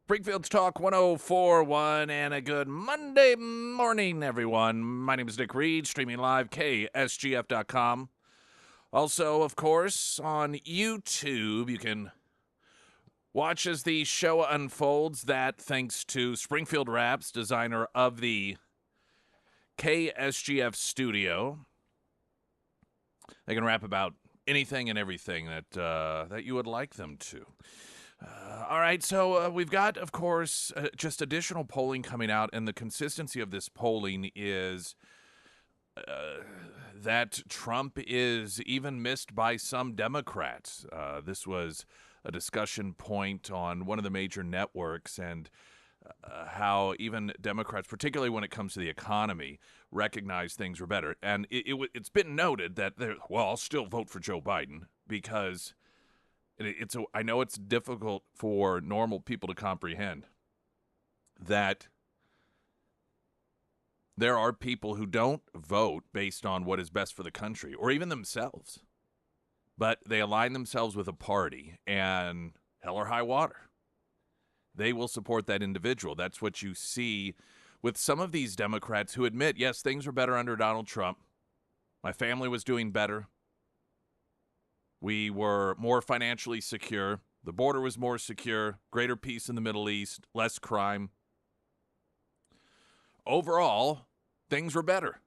Springfield's Talk 1041 and a good Monday morning, everyone. My name is Nick Reed, streaming live, KSGF.com. Also, of course, on YouTube, you can watch as the show unfolds. That thanks to Springfield Raps, designer of the KSGF studio. They can rap about anything and everything that you would like them to. All right, so we've got, of course, just additional polling coming out, and the consistency of this polling is that Trump is even missed by some Democrats. This was a discussion point on one of the major networks, and how even Democrats, particularly when it comes to the economy, recognize things were better. And it's been noted that, I'll still vote for Joe Biden because I know it's difficult for normal people to comprehend that there are people who don't vote based on what is best for the country or even themselves, but they align themselves with a party, and hell or high water, they will support that individual. That's what you see with some of these Democrats who admit, yes, things were better under Donald Trump. My family was doing better. We were more financially secure. The border was more secure. Greater peace in the Middle East. Less crime. Overall, things were better.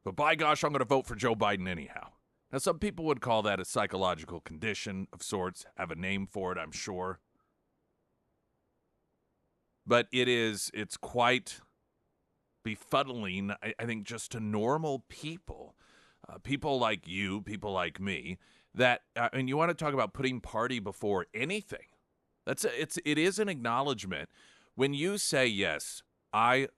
But by gosh, I'm going to vote for Joe Biden anyhow. Now, some people would call that a psychological condition of sorts. Have a name for it, I'm sure. But it's quite befuddling, I think, just to normal people. People like you, people like me, that, and you want to talk about putting party before anything. It is an acknowledgement. When you say, yes, I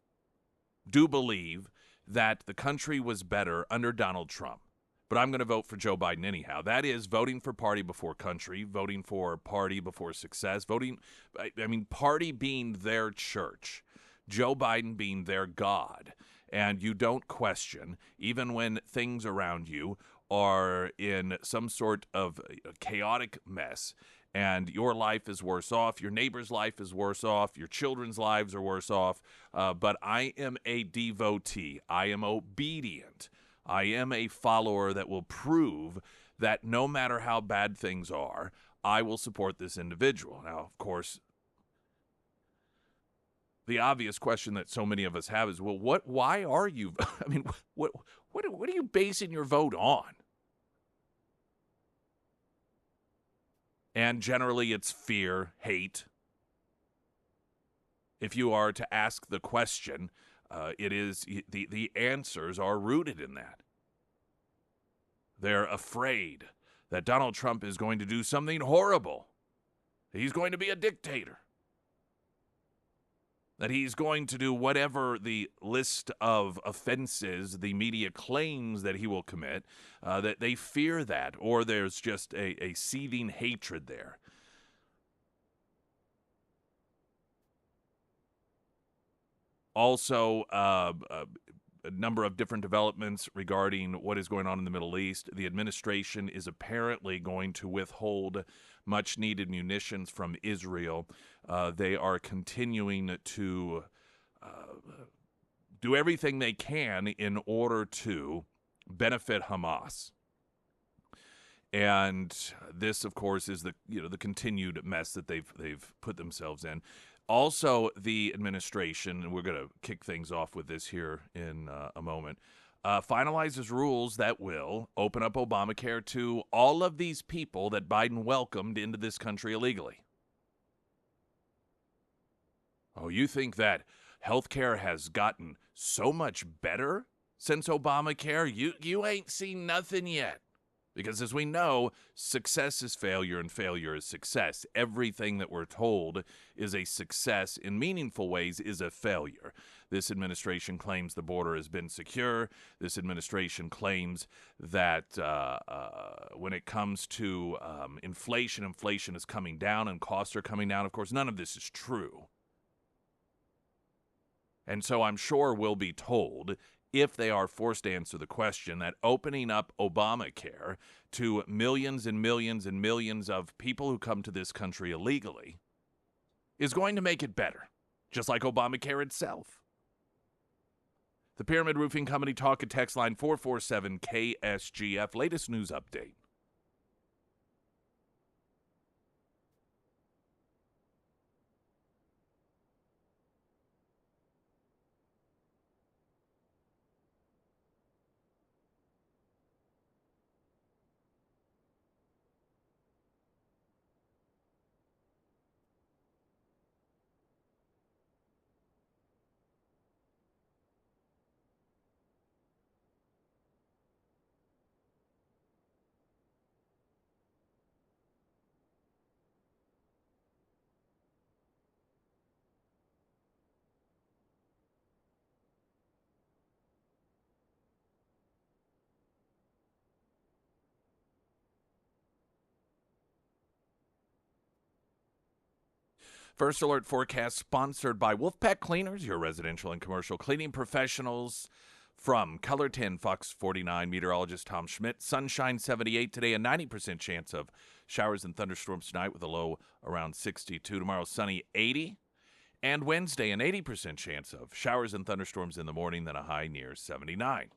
do believe that the country was better under Donald Trump, but I'm going to vote for Joe Biden anyhow. That is voting for party before country, voting for party before success, party being their church, Joe Biden being their God. And you don't question, even when things around you are in some sort of chaotic mess, and your life is worse off, your neighbor's life is worse off, your children's lives are worse off, but I am a devotee. I am obedient. I am a follower that will prove that no matter how bad things are, I will support this individual. Now, of course, the obvious question that so many of us have is, well, why are you, what are you basing your vote on? And generally it's fear, hate. If you are to ask the question, it is the answers are rooted in that. They're afraid that Donald Trump is going to do something horrible. He's going to be a dictator. That he's going to do whatever the list of offenses the media claims that he will commit, that they fear that, or there's just a seething hatred there. Also, a number of different developments regarding what is going on in the Middle East. The administration is apparently going to withhold much-needed munitions from Israel. They are continuing to do everything they can in order to benefit Hamas. And this, of course, is the continued mess that they've put themselves in. Also, the administration, and we're going to kick things off with this here in a moment, finalizes rules that will open up Obamacare to all of these people that Biden welcomed into this country illegally. Oh, you think that healthcare has gotten so much better since Obamacare? You ain't seen nothing yet. Because as we know, success is failure and failure is success. Everything that we're told is a success in meaningful ways is a failure. This administration claims the border has been secure. This administration claims that when it comes to inflation is coming down and costs are coming down. Of course, none of this is true. And so I'm sure we'll be told, if they are forced to answer the question, that opening up Obamacare to millions and millions and millions of people who come to this country illegally is going to make it better, just like Obamacare itself. The Pyramid Roofing Company talk and text line 447 KSGF. Latest news update. First Alert forecast sponsored by Wolfpack Cleaners, your residential and commercial cleaning professionals. From Color 10, Fox 49, meteorologist Tom Schmidt. Sunshine 78 today, a 90% chance of showers and thunderstorms tonight with a low around 62. Tomorrow, sunny 80. And Wednesday, an 80% chance of showers and thunderstorms in the morning, then a high near 79.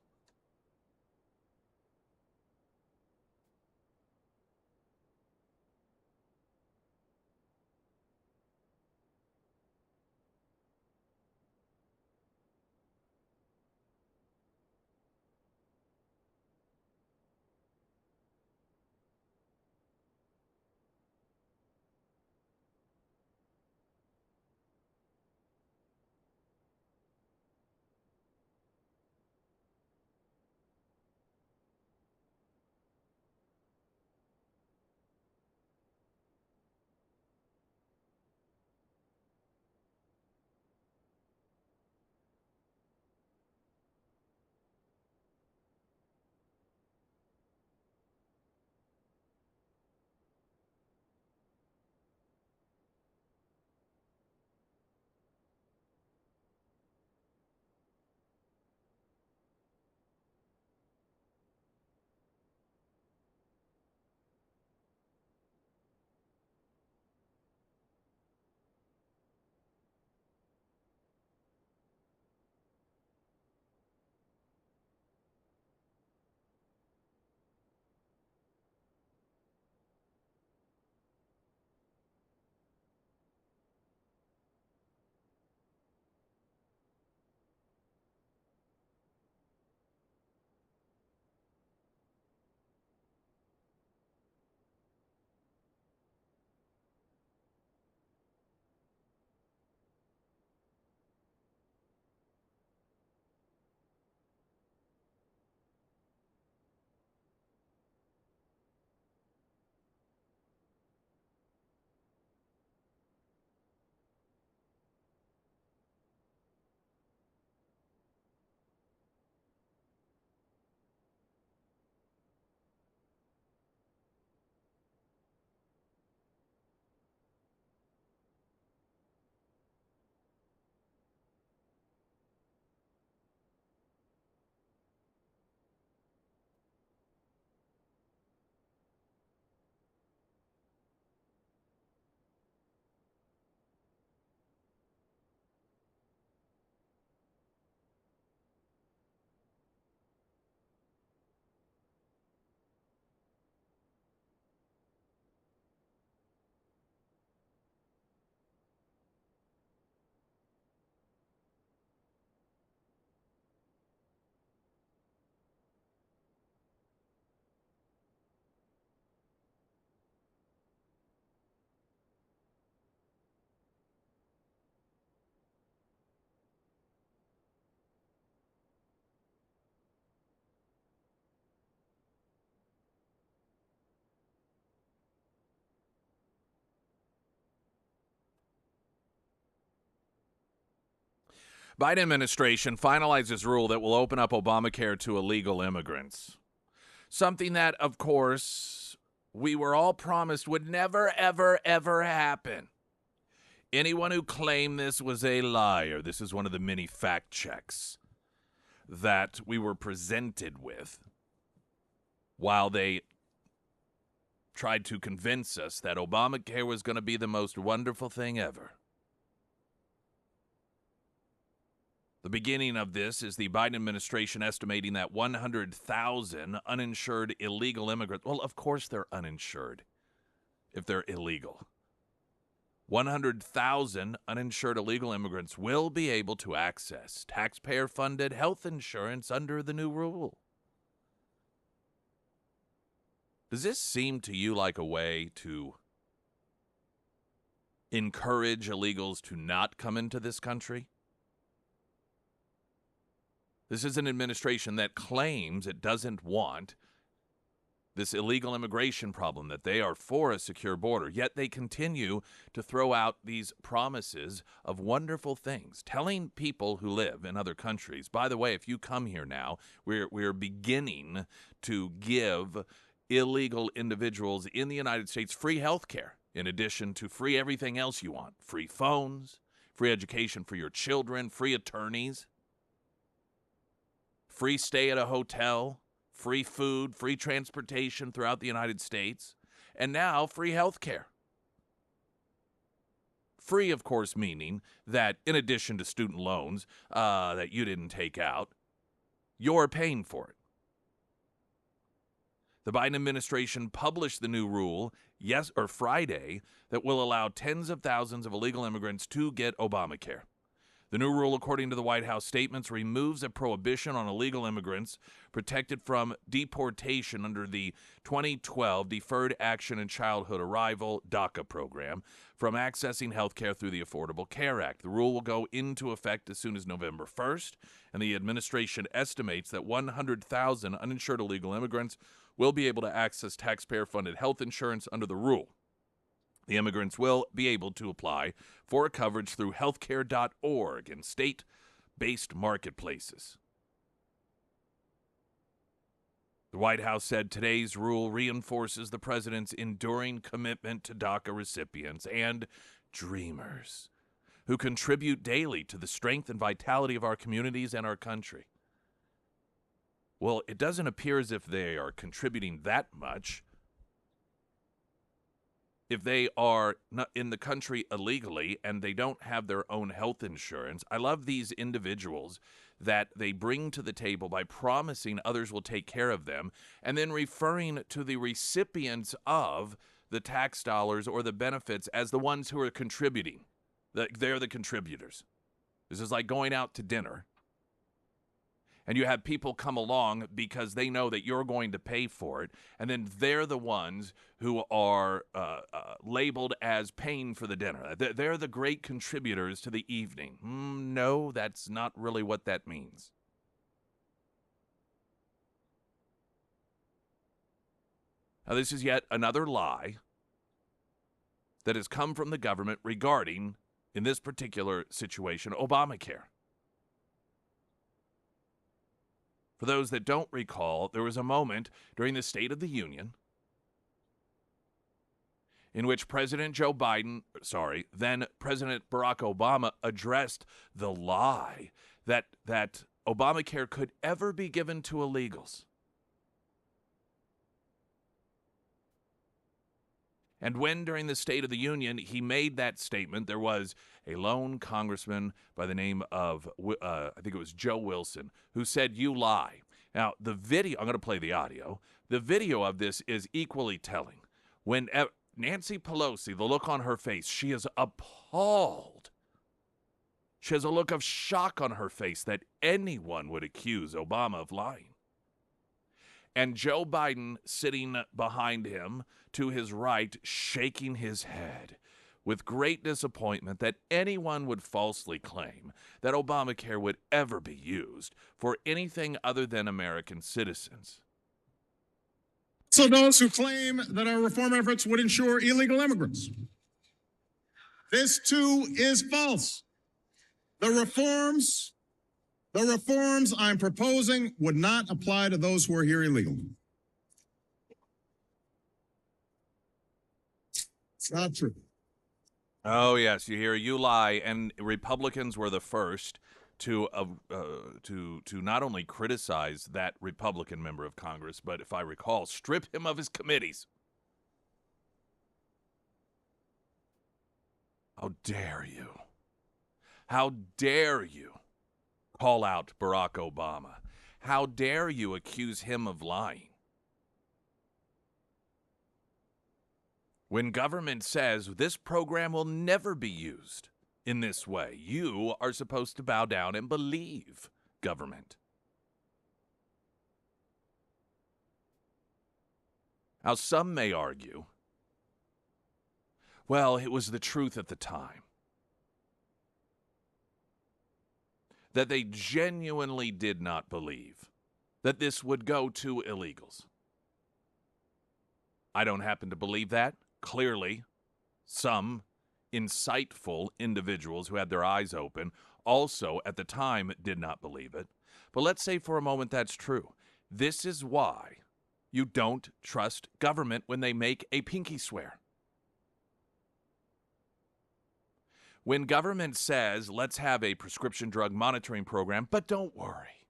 Biden administration finalizes rule that will open up Obamacare to illegal immigrants. Something that, of course, we were all promised would never, ever, ever happen. Anyone who claimed this was a liar. This is one of the many fact checks that we were presented with while they tried to convince us that Obamacare was going to be the most wonderful thing ever. The beginning of this is the Biden administration estimating that 100,000 uninsured illegal immigrants, well, of course they're uninsured if they're illegal. 100,000 uninsured illegal immigrants will be able to access taxpayer-funded health insurance under the new rule. Does this seem to you like a way to encourage illegals to not come into this country? This is an administration that claims it doesn't want this illegal immigration problem, that they are for a secure border, yet they continue to throw out these promises of wonderful things, telling people who live in other countries, by the way, if you come here now, we're beginning to give illegal individuals in the United States free health care, in addition to free everything else you want, free phones, free education for your children, free attorneys, free stay at a hotel, free food, free transportation throughout the United States, and now free health care. Free, of course, meaning that in addition to student loans that you didn't take out, you're paying for it. The Biden administration published the new rule Friday that will allow tens of thousands of illegal immigrants to get Obamacare. The new rule, according to the White House statements, removes a prohibition on illegal immigrants protected from deportation under the 2012 Deferred Action and Childhood Arrival DACA program from accessing health care through the Affordable Care Act. The rule will go into effect as soon as November 1st, and the administration estimates that 100,000 uninsured illegal immigrants will be able to access taxpayer-funded health insurance under the rule. The immigrants will be able to apply for coverage through healthcare.org and state-based marketplaces. The White House said today's rule reinforces the president's enduring commitment to DACA recipients and dreamers who contribute daily to the strength and vitality of our communities and our country. Well, it doesn't appear as if they are contributing that much. If they are not in the country illegally and they don't have their own health insurance, I love these individuals that they bring to the table by promising others will take care of them and then referring to the recipients of the tax dollars or the benefits as the ones who are contributing. They're the contributors. This is like going out to dinner, and you have people come along because they know that you're going to pay for it, and then they're the ones who are labeled as paying for the dinner. They're the great contributors to the evening. No, that's not really what that means. Now, this is yet another lie that has come from the government regarding, in this particular situation, Obamacare. For those that don't recall, there was a moment during the State of the Union in which then President Barack Obama addressed the lie that Obamacare could ever be given to illegals. And when, during the State of the Union, he made that statement, there was a lone congressman by the name of, I think it was Joe Wilson, who said, "You lie." Now, the video, I'm going to play the audio. The video of this is equally telling. When Nancy Pelosi, the look on her face, she is appalled. She has a look of shock on her face that anyone would accuse Obama of lying. And Joe Biden sitting behind him to his right, shaking his head with great disappointment that anyone would falsely claim that Obamacare would ever be used for anything other than American citizens. So those who claim that our reform efforts would ensure illegal immigrants. This too is false. The reforms I'm proposing would not apply to those who are here illegally. It's not true. Oh, yes, you hear, you lie. And Republicans were the first to not only criticize that Republican member of Congress, but if I recall, strip him of his committees. How dare you? How dare you call out Barack Obama. How dare you accuse him of lying? When government says this program will never be used in this way, you are supposed to bow down and believe government. Now, some may argue, well, it was the truth at the time. That they genuinely did not believe that this would go to illegals. I don't happen to believe that. Clearly, some insightful individuals who had their eyes open also at the time did not believe it. But let's say for a moment that's true. This is why you don't trust government when they make a pinky swear. When government says, let's have a prescription drug monitoring program, but don't worry.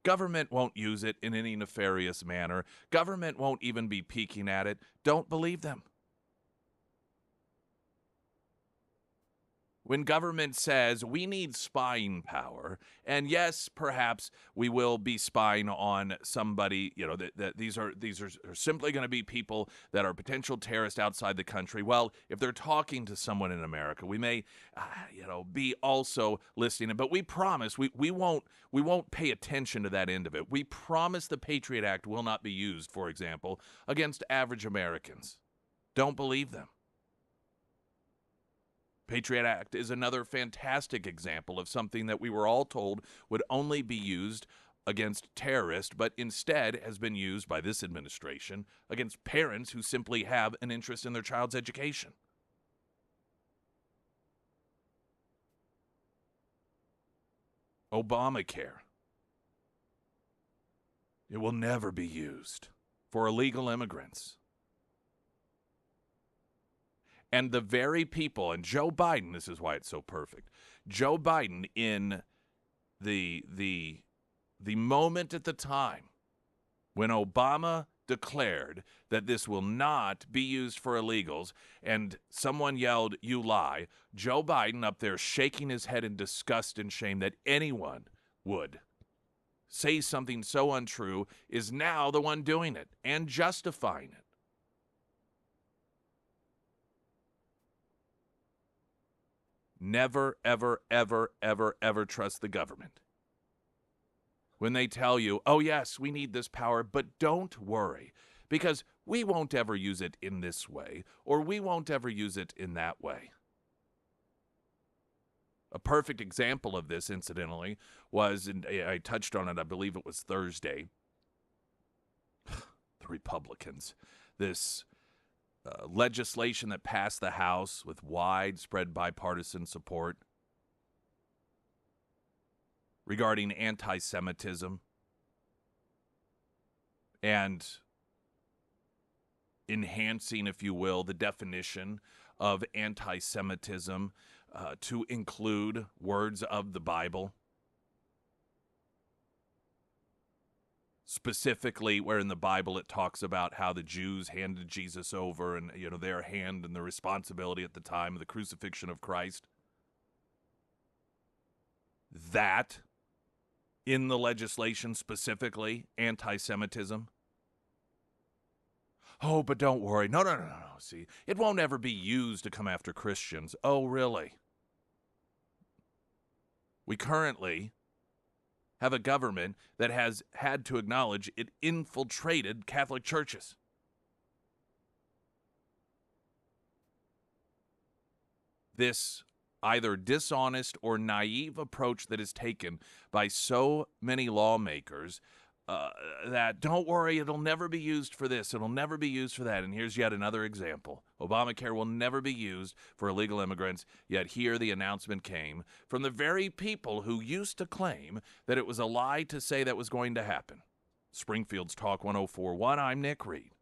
Government won't use it in any nefarious manner. Government won't even be peeking at it. Don't believe them. When government says we need spying power, and yes, perhaps we will be spying on somebody, that these are simply going to be people that are potential terrorists outside the country. Well, if they're talking to someone in America, we may, be also listening. But we promise we won't pay attention to that end of it. We promise the Patriot Act will not be used, for example, against average Americans. Don't believe them. Patriot Act is another fantastic example of something that we were all told would only be used against terrorists, but instead has been used by this administration against parents who simply have an interest in their child's education. Obamacare. It will never be used for illegal immigrants. And the very people, and Joe Biden, this is why it's so perfect. Joe Biden, in the moment at the time when Obama declared that this will not be used for illegals, and someone yelled, "You lie," Joe Biden up there shaking his head in disgust and shame that anyone would say something so untrue, is now the one doing it and justifying it. Never, ever, ever, ever, ever trust the government. When they tell you, oh, yes, we need this power, but don't worry, because we won't ever use it in this way, or we won't ever use it in that way. A perfect example of this, incidentally, was, and I touched on it, I believe it was Thursday, the Republicans, this legislation that passed the House with widespread bipartisan support regarding anti-Semitism and enhancing, if you will, the definition of anti-Semitism to include words of the Bible. Specifically, where in the Bible it talks about how the Jews handed Jesus over and, their hand and the responsibility at the time of the crucifixion of Christ. That, in the legislation specifically, anti-Semitism. Oh, but don't worry. No. See, it won't ever be used to come after Christians. Oh, really? We currently have a government that has had to acknowledge it infiltrated Catholic churches. This either dishonest or naive approach that is taken by so many lawmakers that, don't worry, it'll never be used for this, it'll never be used for that. And here's yet another example. Obamacare will never be used for illegal immigrants, yet here the announcement came from the very people who used to claim that it was a lie to say that was going to happen. Springfield's Talk 104.1, I'm Nick Reed.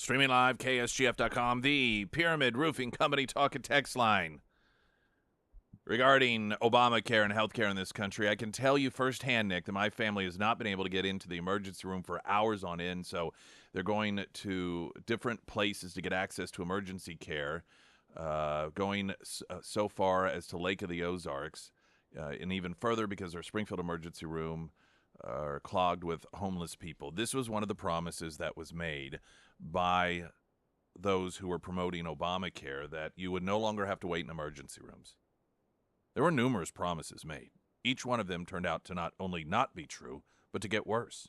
Streaming live, KSGF.com, the Pyramid Roofing Company talk and text line. Regarding Obamacare and healthcare in this country, I can tell you firsthand, Nick, that my family has not been able to get into the emergency room for hours on end, so they're going to different places to get access to emergency care, going so far as to Lake of the Ozarks, and even further because our Springfield emergency room are clogged with homeless people. This was one of the promises that was made by those who were promoting Obamacare, that you would no longer have to wait in emergency rooms. There were numerous promises made. Each one of them turned out to not only not be true, but to get worse.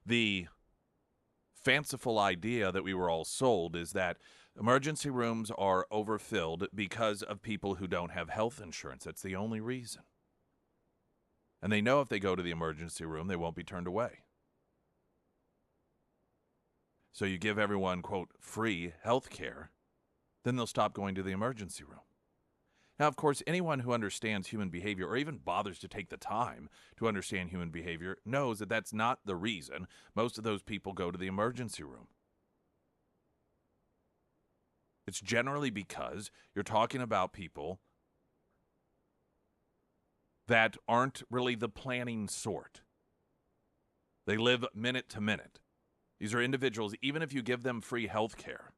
The fanciful idea that we were all sold is that emergency rooms are overfilled because of people who don't have health insurance. That's the only reason. And they know if they go to the emergency room, they won't be turned away. So you give everyone, quote, free health care, then they'll stop going to the emergency room. Now, of course, anyone who understands human behavior or even bothers to take the time to understand human behavior knows that that's not the reason most of those people go to the emergency room. It's generally because you're talking about people that aren't really the planning sort. They live minute to minute. These are individuals, even if you give them free health care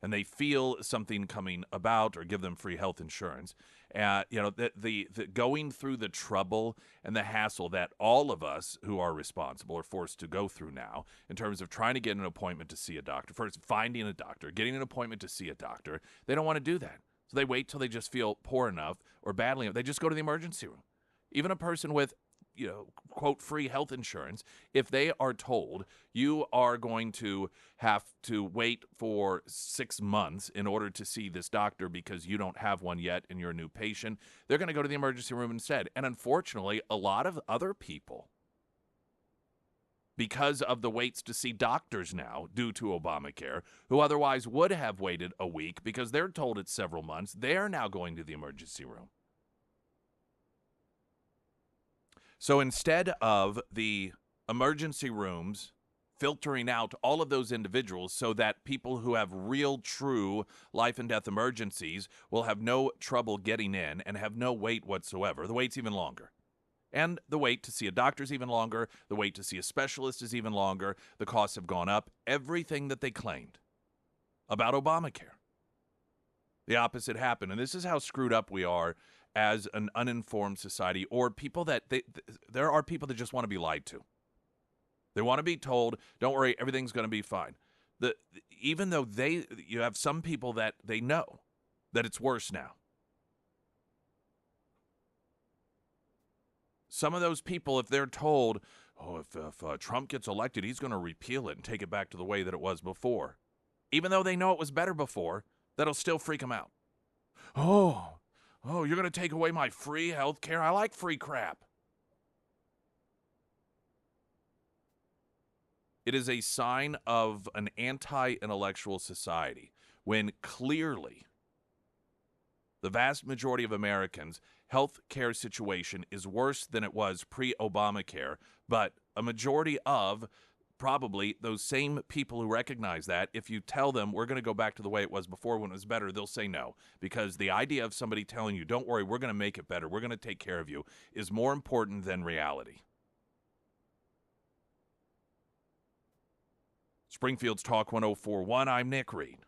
and they feel something coming about, or give them free health insurance, the going through the trouble and the hassle that all of us who are responsible are forced to go through now in terms of trying to get an appointment to see a doctor, first finding a doctor, getting an appointment to see a doctor, they don't want to do that. So they wait till they just feel poor enough or badly enough. They just go to the emergency room. Even a person with, quote, free health insurance, if they are told you are going to have to wait for 6 months in order to see this doctor because you don't have one yet and you're a new patient, they're going to go to the emergency room instead. And unfortunately, a lot of other people, because of the waits to see doctors now due to Obamacare, who otherwise would have waited a week because they're told it's several months, they're now going to the emergency room. So instead of the emergency rooms filtering out all of those individuals so that people who have real, true life and death emergencies will have no trouble getting in and have no wait whatsoever, the wait's even longer. And the wait to see a doctor is even longer. The wait to see a specialist is even longer. The costs have gone up. Everything that they claimed about Obamacare, the opposite happened. And this is how screwed up we are as an uninformed society, or people that there are people that just want to be lied to. They want to be told, don't worry, everything's going to be fine. Even though you have some people that they know that it's worse now. Some of those people, if they're told, if Trump gets elected, he's going to repeal it and take it back to the way that it was before, even though they know it was better before, that'll still freak them out. Oh, you're going to take away my free health care? I like free crap. It is a sign of an anti-intellectual society when clearly the vast majority of Americans' health care situation is worse than it was pre-Obamacare, but a majority of probably those same people who recognize that, if you tell them we're going to go back to the way it was before when it was better, they'll say no. Because the idea of somebody telling you, don't worry, we're going to make it better, we're going to take care of you, is more important than reality. Springfield's Talk 1041, I'm Nick Reed.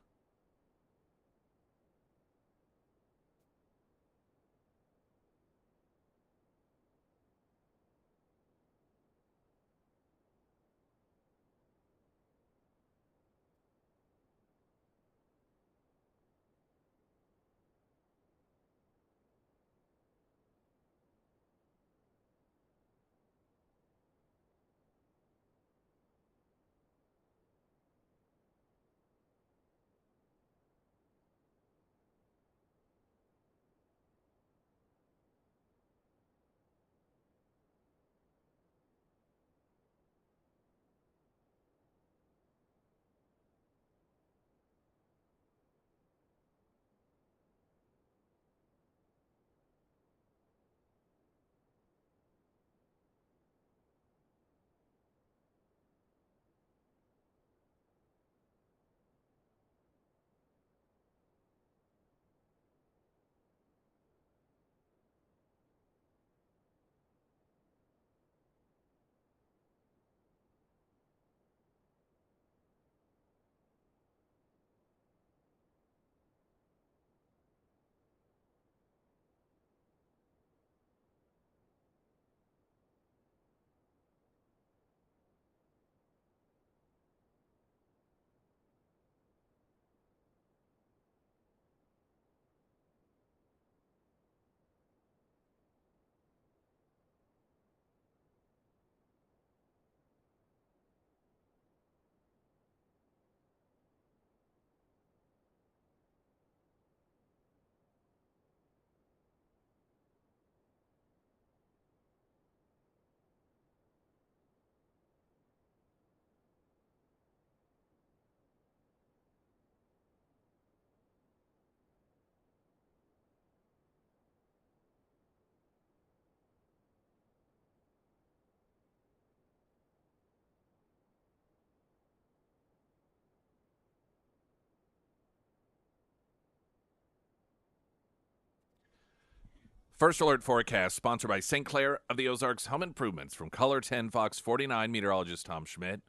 First Alert Forecast, sponsored by St. Clair of the Ozarks Home Improvements from Color 10 Fox 49, meteorologist Tom Schmidt.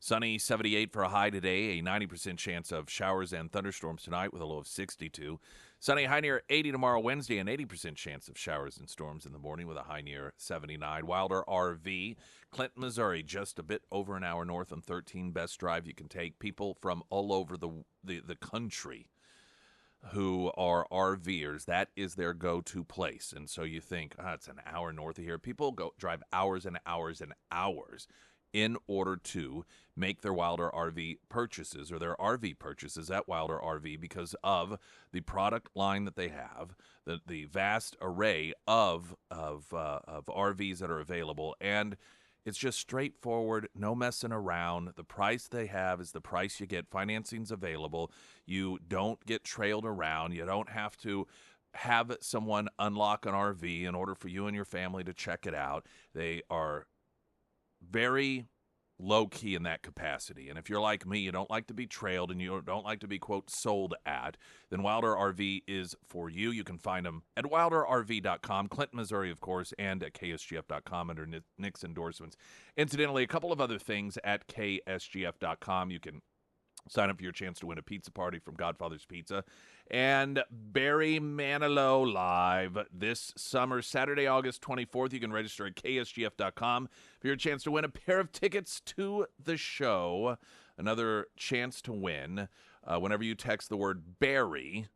Sunny 78 for a high today, a 90% chance of showers and thunderstorms tonight with a low of 62. Sunny high near 80 tomorrow, Wednesday, an 80% chance of showers and storms in the morning with a high near 79. Wilder RV, Clinton, Missouri, just a bit over an hour north on 13. Best drive you can take. People from all over the country who are RVers, that is their go-to place. And so you think, it's an hour north of here. People drive hours and hours and hours in order to make their Wilder RV purchases or their RV purchases at Wilder RV because of the product line that they have, the vast array of RVs that are available, and it's just straightforward, no messing around. The price they have is the price you get. Financing's available. You don't get trailed around. You don't have to have someone unlock an RV in order for you and your family to check it out. They are very low-key in that capacity. And if you're like me, you don't like to be trailed and you don't like to be, quote, sold at, then Wilder RV is for you. You can find them at wilderrv.com, Clinton, Missouri, of course, and at ksgf.com under Nick's endorsements. Incidentally, a couple of other things at ksgf.com. You can sign up for your chance to win a pizza party from Godfather's Pizza. And Barry Manilow live this summer, Saturday, August 24th. You can register at ksgf.com for your chance to win a pair of tickets to the show. Another chance to win whenever you text the word Barry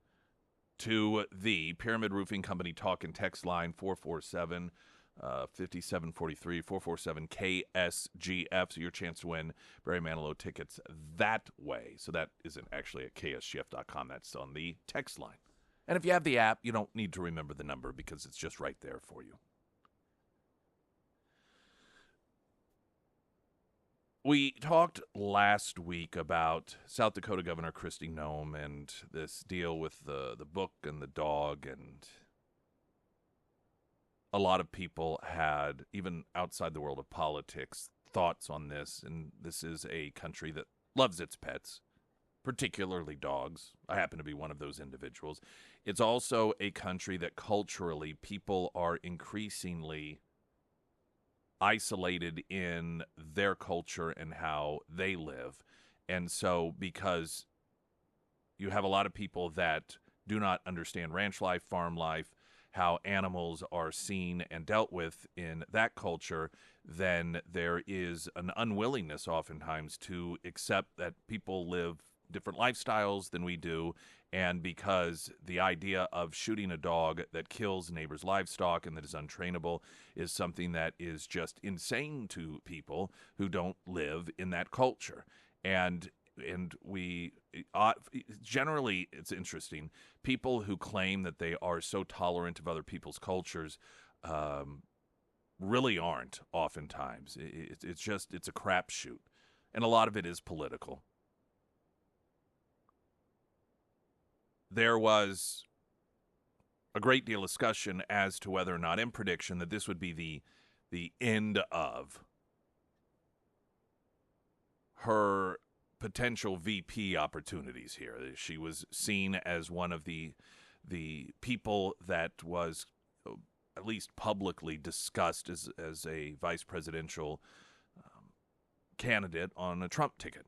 to the Pyramid Roofing Company talk and text line 447 5743 447 KSGF. So your chance to win Barry Manilow tickets that way. So that isn't actually at ksgf.com. That's on the text line. And if you have the app, you don't need to remember the number because it's just right there for you. We talked last week about South Dakota Governor Kristi Noem and this deal with the book and the dog, and a lot of people had, even outside the world of politics, thoughts on this. And this is a country that loves its pets, particularly dogs. I happen to be one of those individuals. It's also a country that culturally people are increasingly isolated in their culture and how they live. And so because you have a lot of people that do not understand ranch life, farm life, how animals are seen and dealt with in that culture, then there is an unwillingness oftentimes to accept that people live different lifestyles than we do. And because the idea of shooting a dog that kills neighbors' livestock and that is untrainable is something that is just insane to people who don't live in that culture. And we generally, it's interesting, people who claim that they are so tolerant of other people's cultures really aren't oftentimes. It's a crapshoot, and a lot of it is political. There was a great deal of discussion as to whether or not, in prediction, that this would be the end of her potential VP opportunities here. She was seen as one of the people that was at least publicly discussed as a vice presidential candidate on a Trump ticket.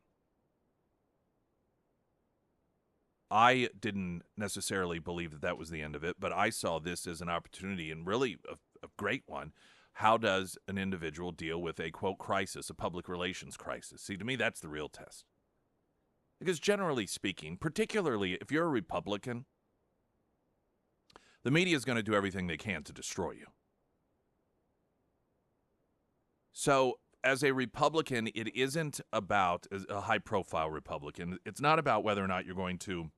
I didn't necessarily believe that was the end of it, but I saw this as an opportunity, and really a great one. How does an individual deal with a, quote, crisis, a public relations crisis? See, to me, that's the real test. Because generally speaking, particularly if you're a Republican, the media is going to do everything they can to destroy you. So as a Republican, it isn't about a high-profile Republican. It's not about whether or not you're going to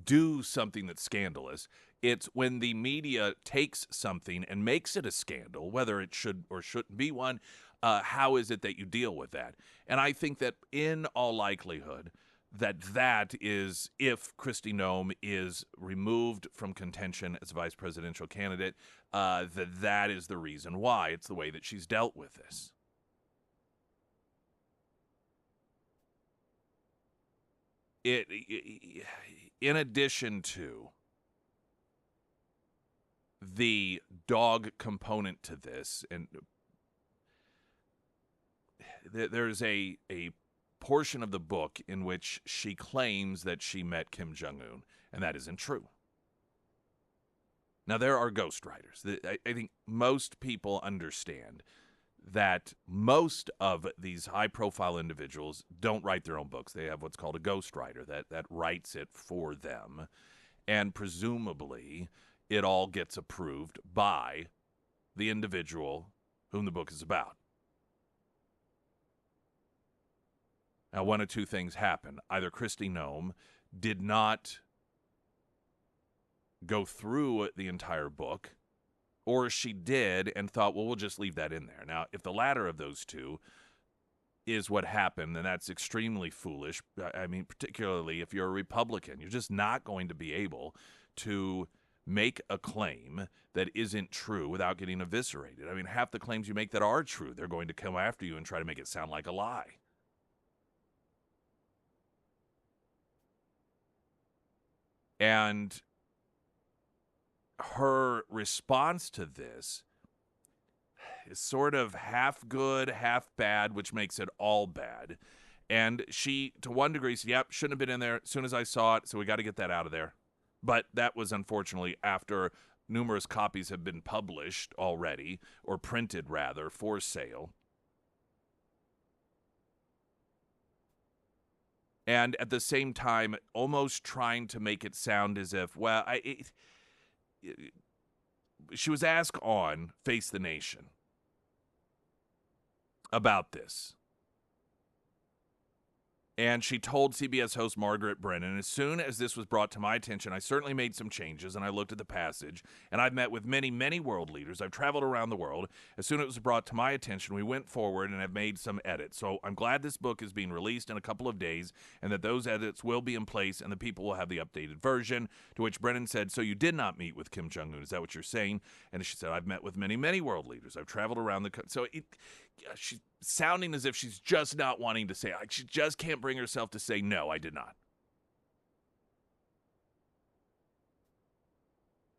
do something that's scandalous. It's when the media takes something and makes it a scandal, whether it should or shouldn't be one, how is it that you deal with that? And I think that in all likelihood, that is, if Kristi Noem is removed from contention as a vice presidential candidate, that is the reason why. It's the way that she's dealt with this. In addition to the dog component to this, and there's a portion of the book in which she claims that she met Kim Jong-un, and that isn't true. Now, there are ghostwriters. I think most people understand that most of these high-profile individuals don't write their own books. They have what's called a ghostwriter that writes it for them, and presumably it all gets approved by the individual whom the book is about. Now, one of two things happened. Either Kristi Noem did not go through the entire book, or she did and thought, well, we'll just leave that in there. Now, if the latter of those two is what happened, then that's extremely foolish. I mean, particularly if you're a Republican, you're just not going to be able to make a claim that isn't true without getting eviscerated. I mean, half the claims you make that are true, they're going to come after you and try to make it sound like a lie. And her response to this is sort of half good, half bad, which makes it all bad. And she, to one degree, said, yep, shouldn't have been in there as soon as I saw it, so we got to get that out of there. But that was unfortunately after numerous copies have been published already, or printed rather, for sale. And at the same time, almost trying to make it sound as if, well, she was asked on Face the Nation about this. And she told CBS host Margaret Brennan, as soon as this was brought to my attention, I certainly made some changes, and I looked at the passage, and I've met with many, many world leaders. I've traveled around the world. As soon as it was brought to my attention, we went forward and have made some edits. So I'm glad this book is being released in a couple of days, and that those edits will be in place, and the people will have the updated version. To which Brennan said, so you did not meet with Kim Jong-un, is that what you're saying? And she said, I've met with many, many world leaders. I've traveled around the country. So she's sounding as if she's just not wanting to say, like she just can't bring herself to say, no, I did not.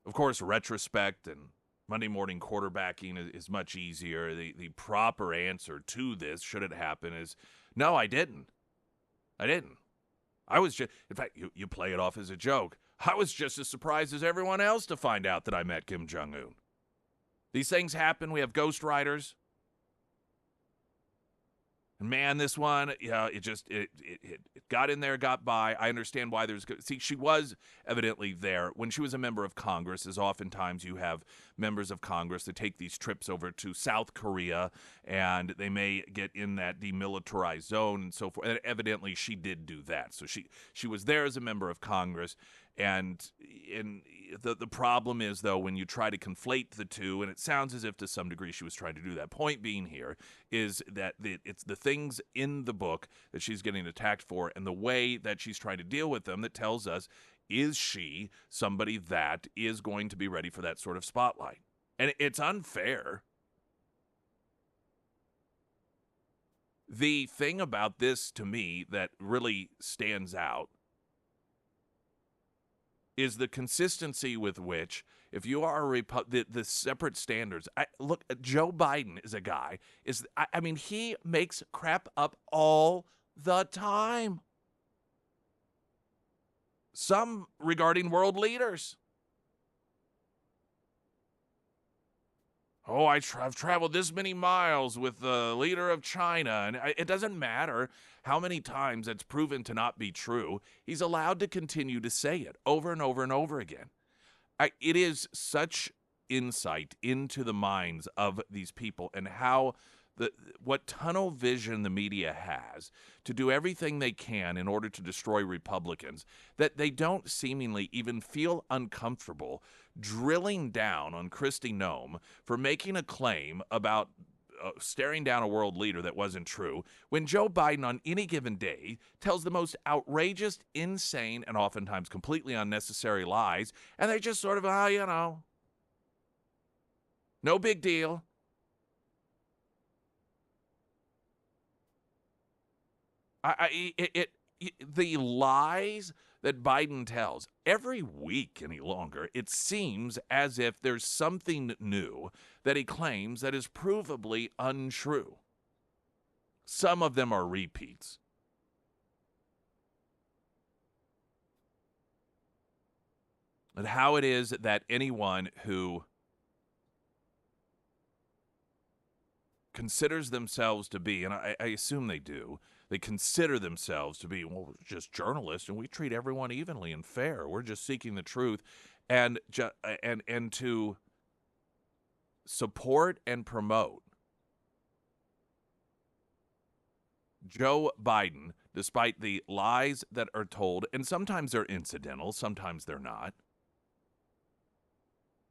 Of course, retrospect and Monday morning quarterbacking is much easier. The proper answer to this, should it happen, is no, I didn't. I didn't. I was just, in fact, you play it off as a joke. I was just as surprised as everyone else to find out that I met Kim Jong-un. These things happen. We have ghostwriters. And man, this one, yeah, it got in there, got by. I understand why she was evidently there. When she was a member of Congress, as oftentimes you have members of Congress that take these trips over to South Korea, and they may get in that demilitarized zone and so forth. And evidently, she did do that. So she was there as a member of Congress. And the problem is, though, when you try to conflate the two, and it sounds as if to some degree she was trying to do that. Point being here is that it's the things in the book that she's getting attacked for and the way that she's trying to deal with them that tells us, is she somebody that is going to be ready for that sort of spotlight? And it's unfair. The thing about this to me that really stands out is the consistency with which, if you are the separate standards. Look, Joe Biden is a guy. I mean, he makes crap up all the time. Some regarding world leaders. Oh, I've traveled this many miles with the leader of China. And it doesn't matter how many times that's proven to not be true. He's allowed to continue to say it over and over and over again. It is such insight into the minds of these people and how what tunnel vision the media has to do everything they can in order to destroy Republicans, that they don't seemingly even feel uncomfortable drilling down on Kristi Noem for making a claim about staring down a world leader that wasn't true, when Joe Biden on any given day tells the most outrageous, insane, and oftentimes completely unnecessary lies, and they just sort of, no big deal. The lies that Biden tells every week any longer, it seems as if there's something new that he claims that is provably untrue. Some of them are repeats. And how it is that anyone who considers themselves to be, and I assume they do, they consider themselves to be, well, just journalists, and we treat everyone evenly and fair. We're just seeking the truth, and to support and promote Joe Biden, despite the lies that are told, and sometimes they're incidental, sometimes they're not.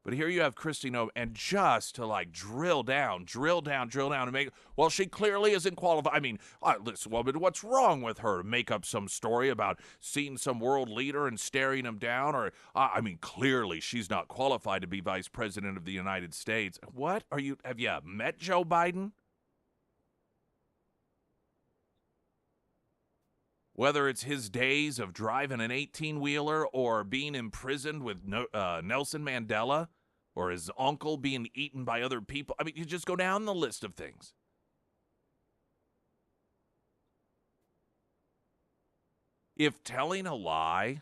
But here you have Christine Noem, and just to like drill down, and make, well, she clearly isn't qualified. I mean, listen, well, but what's wrong with her to make up some story about seeing some world leader and staring him down? Or, I mean, clearly she's not qualified to be vice president of the United States. What are you, have you met Joe Biden? Whether it's his days of driving an 18-wheeler or being imprisoned with Nelson Mandela or his uncle being eaten by other people. I mean, you just go down the list of things. If telling a lie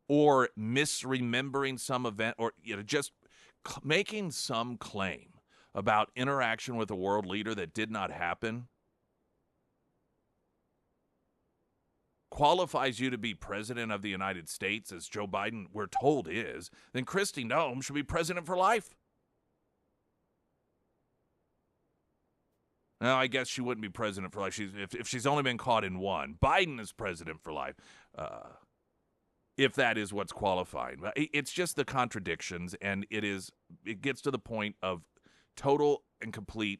or misremembering some event or just making some claim about interaction with a world leader that did not happen qualifies you to be president of the United States, as Joe Biden, we're told, is, then Kristi Noem should be president for life. Now, I guess she wouldn't be president for life if she's only been caught in one. Biden is president for life, if that is what's qualifying. It's just the contradictions, and it gets to the point of total and complete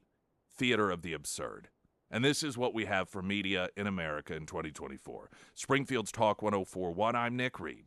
theater of the absurd. And this is what we have for media in America in 2024. Springfield's Talk 104.1. I'm Nick Reed.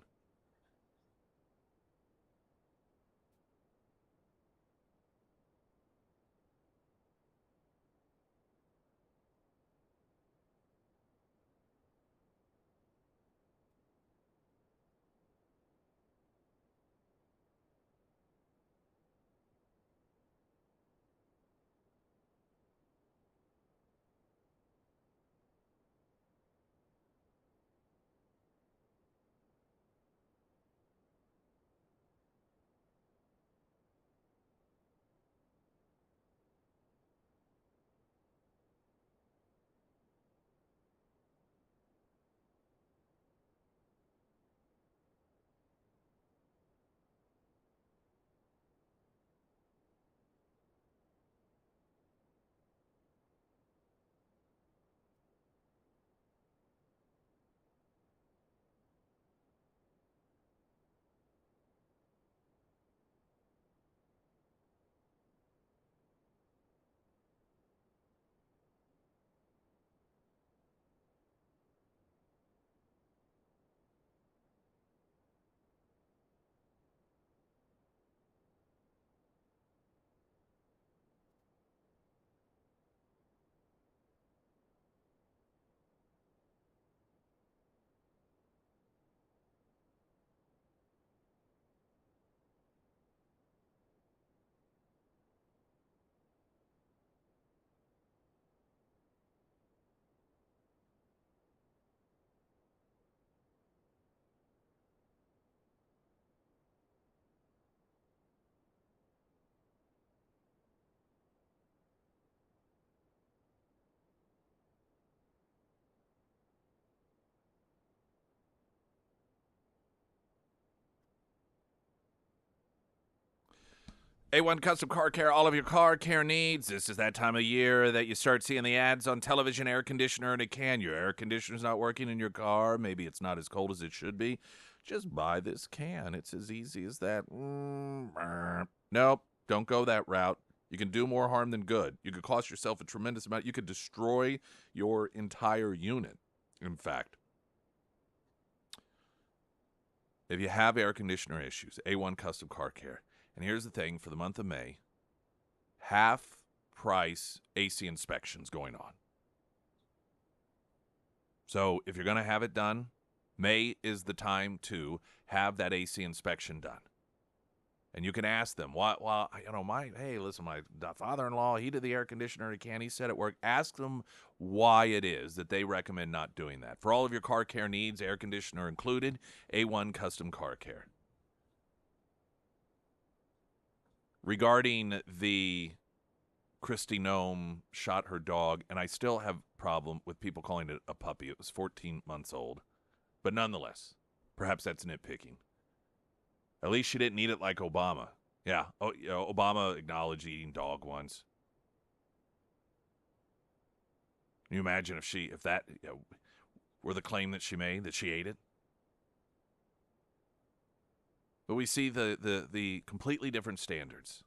A1 Custom Car Care, all of your car care needs. This is that time of year that you start seeing the ads on television, air conditioner in a can. Your air conditioner's not working in your car. Maybe it's not as cold as it should be. Just buy this can. It's as easy as that. Nope, don't go that route. You can do more harm than good. You could cost yourself a tremendous amount. You could destroy your entire unit, in fact. If you have air conditioner issues, A1 Custom Car Care. And here's the thing, for the month of May, half-price AC inspections going on. So if you're going to have it done, May is the time to have that AC inspection done. And you can ask them, why, well, hey, listen, my father-in-law, he did the air conditioner, he said it worked. Ask them why it is that they recommend not doing that. For all of your car care needs, air conditioner included, A1 Custom Car Care. Regarding the Kristi Noem shot her dog, and I still have a problem with people calling it a puppy. It was 14 months old. But nonetheless, perhaps that's nitpicking. At least she didn't eat it like Obama. Yeah, Obama acknowledged eating dog once. Can you imagine if that were the claim that she made, that she ate it? But we see the completely different standards.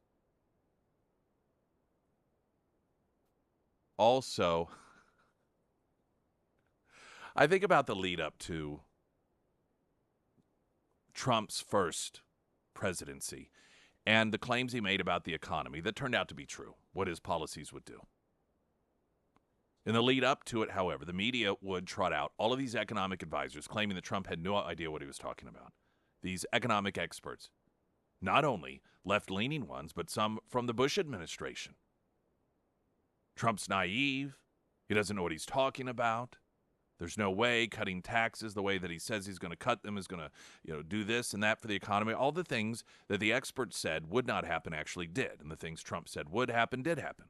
Also, I think about the lead up to Trump's first presidency and the claims he made about the economy that turned out to be true, what his policies would do. In the lead up to it, however, the media would trot out all of these economic advisors claiming that Trump had no idea what he was talking about. These economic experts, not only left-leaning ones, but some from the Bush administration. Trump's naive. He doesn't know what he's talking about. There's no way cutting taxes the way that he says he's going to cut them is going to, do this and that for the economy. All the things that the experts said would not happen actually did, and the things Trump said would happen did happen.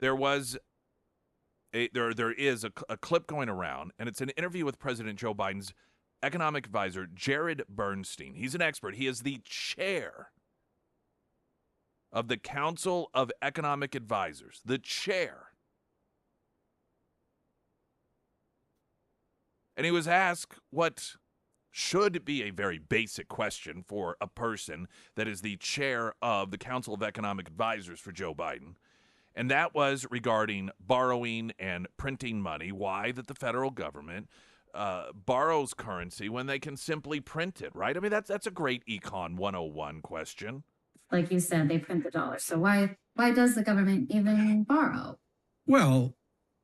There is a clip going around, and it's an interview with President Joe Biden's economic advisor, Jared Bernstein. He's an expert. He is the chair of the Council of Economic Advisors, the chair. And he was asked what should be a very basic question for a person that is the chair of the Council of Economic Advisors for Joe Biden. And that was regarding borrowing and printing money. Why that the federal government borrows currency when they can simply print it, right? I mean, that's a great Econ 101 question. Like you said, they print the dollar. So why does the government even borrow? Well,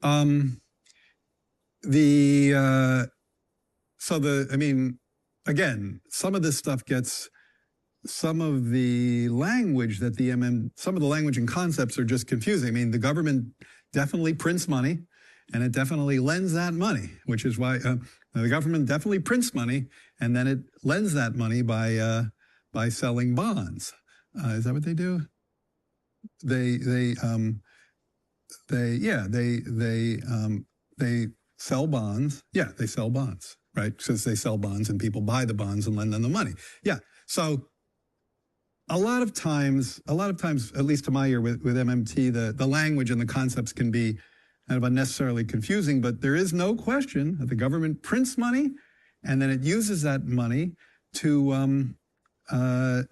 again, some of this stuff gets, some of the language that some of the language and concepts are just confusing. I mean, the government definitely prints money, and it definitely lends that money, which is why the government definitely prints money, and then it lends that money by selling bonds. Is that what they do? They sell bonds. Yeah, they sell bonds, right? Because they sell bonds and people buy the bonds and lend them the money. Yeah. So a lot of times, at least to my ear with MMT, the language and the concepts can be kind of unnecessarily confusing, but there is no question that the government prints money and then it uses that money to, I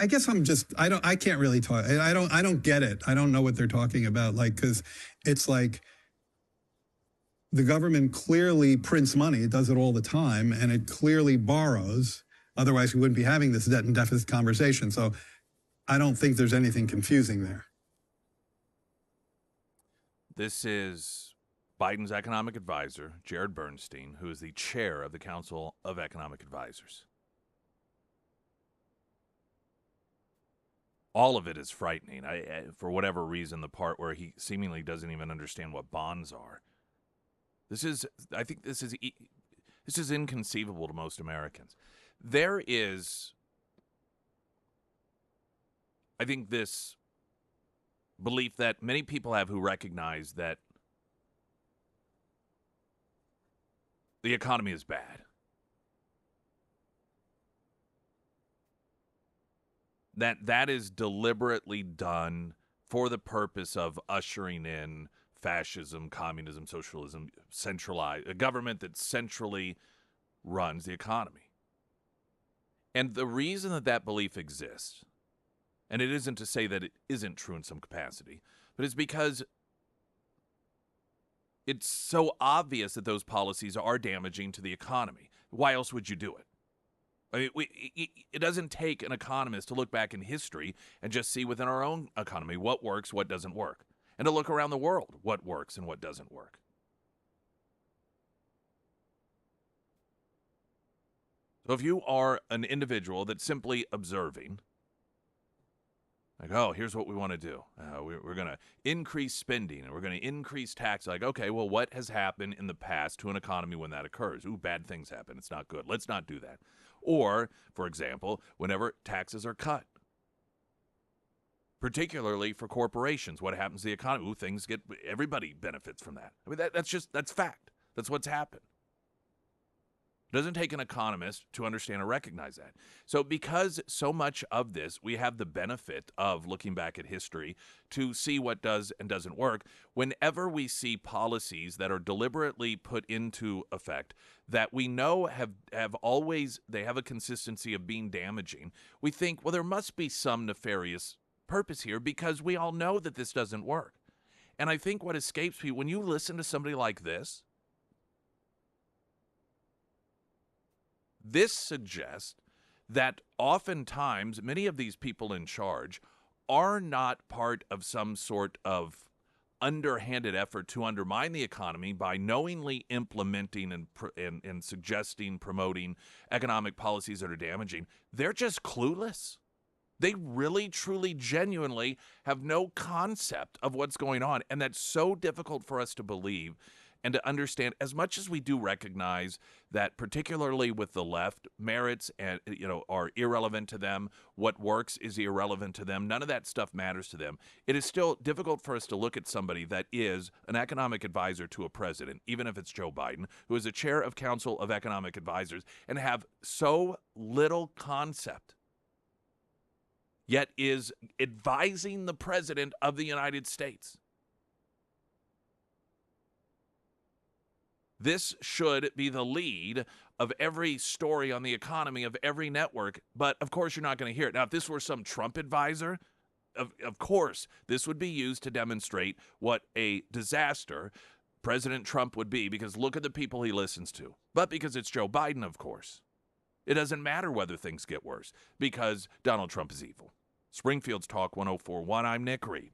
guess I can't really talk. I don't get it. I don't know what they're talking about. Cause it's like the government clearly prints money. It does it all the time, and it clearly borrows. Otherwise we wouldn't be having this debt and deficit conversation. So I don't think there's anything confusing there. This is Biden's economic advisor, Jared Bernstein, who is the chair of the Council of Economic Advisors. All of it is frightening. For whatever reason, the part where he seemingly doesn't even understand what bonds are. I think this is inconceivable to most Americans. There is, I think, this belief that many people have who recognize that the economy is bad. That is deliberately done for the purpose of ushering in fascism, communism, socialism, a government that centrally runs the economy. And the reason that belief exists, and it isn't to say that it isn't true in some capacity, but it's because it's so obvious that those policies are damaging to the economy. Why else would you do it? I mean, it doesn't take an economist to look back in history and just see within our own economy what works, what doesn't work, and to look around the world what works and what doesn't work. So if you are an individual that's simply observing, like, oh, here's what we want to do. We're going to increase spending and we're going to increase tax. Like, okay, well, what has happened in the past to an economy when that occurs? Ooh, bad things happen. It's not good. Let's not do that. Or, for example, whenever taxes are cut, particularly for corporations, what happens to the economy? Ooh, everybody benefits from that. I mean, that's fact. That's what's happened. It doesn't take an economist to understand or recognize that. So because so much of this, we have the benefit of looking back at history to see what does and doesn't work. Whenever we see policies that are deliberately put into effect that we know have always, they have a consistency of being damaging, we think, well, there must be some nefarious purpose here because we all know that this doesn't work. And I think what escapes people, when you listen to somebody like this suggests that oftentimes many of these people in charge are not part of some sort of underhanded effort to undermine the economy by knowingly implementing and suggesting, promoting economic policies that are damaging. They're just clueless. They really, truly, genuinely have no concept of what's going on. And that's so difficult for us to believe and to understand, as much as we do recognize that, particularly with the left, merits and are irrelevant to them. What works is irrelevant to them. None of that stuff matters to them. It is still difficult for us to look at somebody that is an economic advisor to a president, even if it's Joe Biden, who is a chair of Council of Economic Advisors, and have so little concept, yet is advising the president of the United States. This should be the lead of every story on the economy of every network, but of course you're not going to hear it. Now, if this were some Trump advisor, of course, this would be used to demonstrate what a disaster President Trump would be, because look at the people he listens to. But because it's Joe Biden, of course, it doesn't matter whether things get worse, because Donald Trump is evil. Springfield's Talk 104.1, I'm Nick Reed.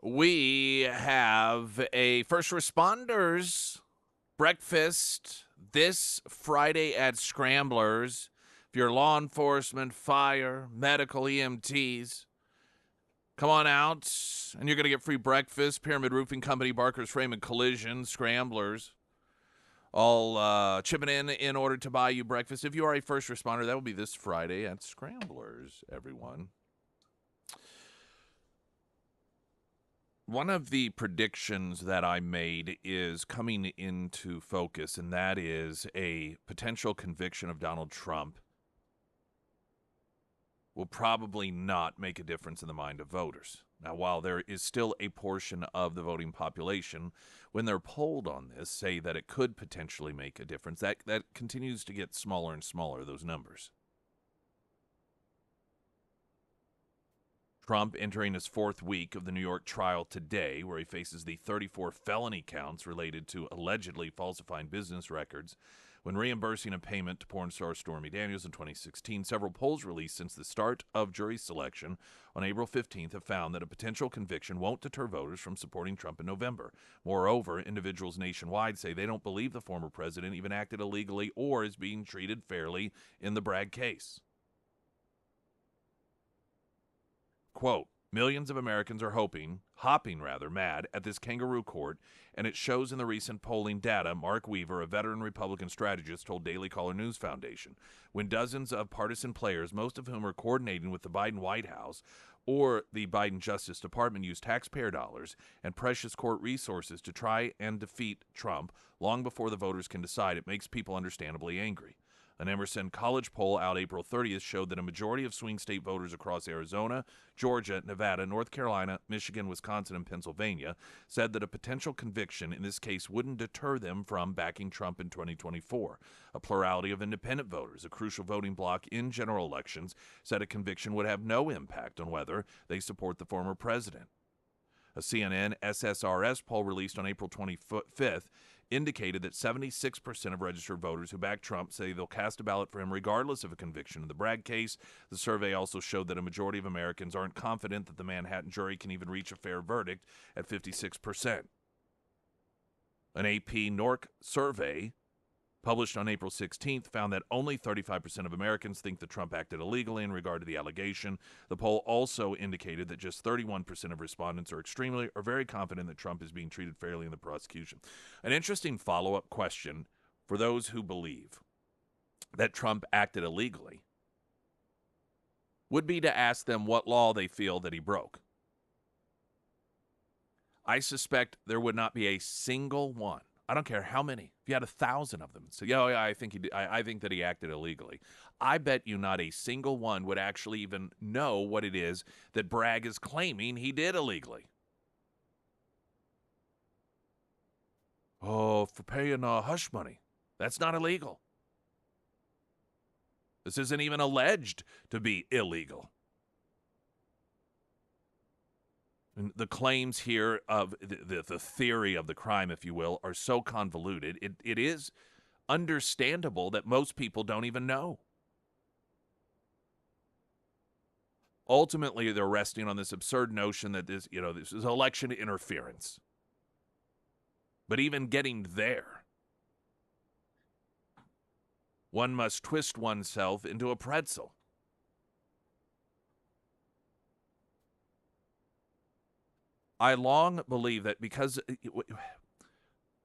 We have a first responders breakfast this Friday at Scramblers. If you're law enforcement, fire, medical, EMTs, come on out, and you're going to get free breakfast. Pyramid Roofing Company, Barker's Frame and Collision, Scramblers, all chipping in order to buy you breakfast. If you are a first responder, that will be this Friday at Scramblers, everyone. One of the predictions that I made is coming into focus, and that is a potential conviction of Donald Trump will probably not make a difference in the mind of voters. Now, while there is still a portion of the voting population, when they're polled on this, say that it could potentially make a difference, that continues to get smaller and smaller, those numbers. Trump entering his fourth week of the New York trial today, where he faces the 34 felony counts related to allegedly falsifying business records when reimbursing a payment to porn star Stormy Daniels in 2016. Several polls released since the start of jury selection on April 15th have found that a potential conviction won't deter voters from supporting Trump in November. Moreover, individuals nationwide say they don't believe the former president even acted illegally or is being treated fairly in the Bragg case. Quote, millions of Americans are hopping mad at this kangaroo court, and it shows in the recent polling data, Mark Weaver, a veteran Republican strategist, told Daily Caller News Foundation. When dozens of partisan players, most of whom are coordinating with the Biden White House or the Biden Justice Department, use taxpayer dollars and precious court resources to try and defeat Trump long before the voters can decide, it makes people understandably angry. An Emerson College poll out April 30th showed that a majority of swing state voters across Arizona, Georgia, Nevada, North Carolina, Michigan, Wisconsin, and Pennsylvania said that a potential conviction in this case wouldn't deter them from backing Trump in 2024. A plurality of independent voters, a crucial voting bloc in general elections, said a conviction would have no impact on whether they support the former president. A CNN SSRS poll released on April 25th indicated that 76% of registered voters who back Trump say they'll cast a ballot for him regardless of a conviction in the Bragg case. The survey also showed that a majority of Americans aren't confident that the Manhattan jury can even reach a fair verdict at 56%. An AP NORC survey published on April 16th found that only 35% of Americans think that Trump acted illegally in regard to the allegation. The poll also indicated that just 31% of respondents are very confident that Trump is being treated fairly in the prosecution. An interesting follow-up question for those who believe that Trump acted illegally would be to ask them what law they feel that he broke. I suspect there would not be a single one. I don't care how many. If you had 1,000 of them, so yeah, I think he did. I think that he acted illegally. I bet you not a single one would actually even know what it is that Bragg is claiming he did illegally. Oh, for paying hush money. That's not illegal. This isn't even alleged to be illegal. And the claims here of the theory of the crime, if you will, are so convoluted. It is understandable that most people don't even know. Ultimately, they're resting on this absurd notion that this is election interference. But even getting there, one must twist oneself into a pretzel. I long believe that because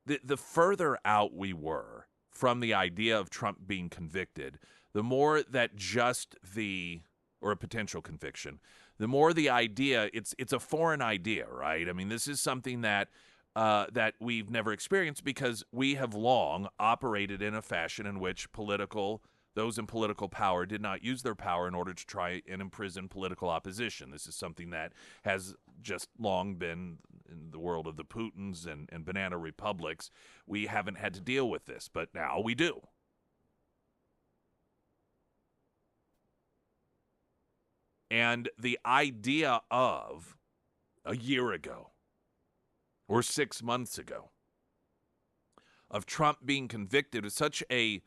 the further out we were from the idea of Trump being convicted, the more that or a potential conviction, the more the idea, it's a foreign idea, right? I mean, this is something that we've never experienced because we have long operated in a fashion in which those in political power did not use their power in order to try and imprison political opposition. This is something that has just long been in the world of the Putins and banana republics. We haven't had to deal with this, but now we do. And the idea of a year ago or 6 months ago of Trump being convicted is such a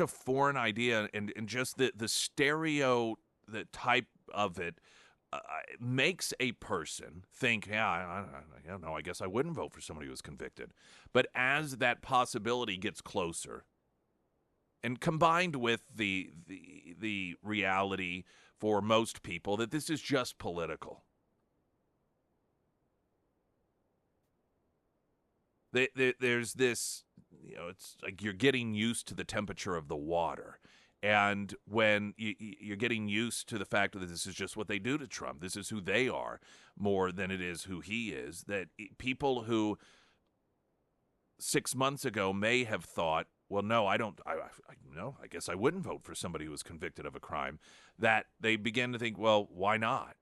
foreign idea, and just the type of it makes a person think, yeah, I don't know, I guess I wouldn't vote for somebody who was convicted. But as that possibility gets closer, and combined with the reality for most people that this is just political, there's this, it's like you're getting used to the temperature of the water. And when you're getting used to the fact that this is just what they do to Trump, this is who they are more than it is who he is, that people who 6 months ago may have thought, well, no, I guess I wouldn't vote for somebody who was convicted of a crime, that they begin to think, well, why not?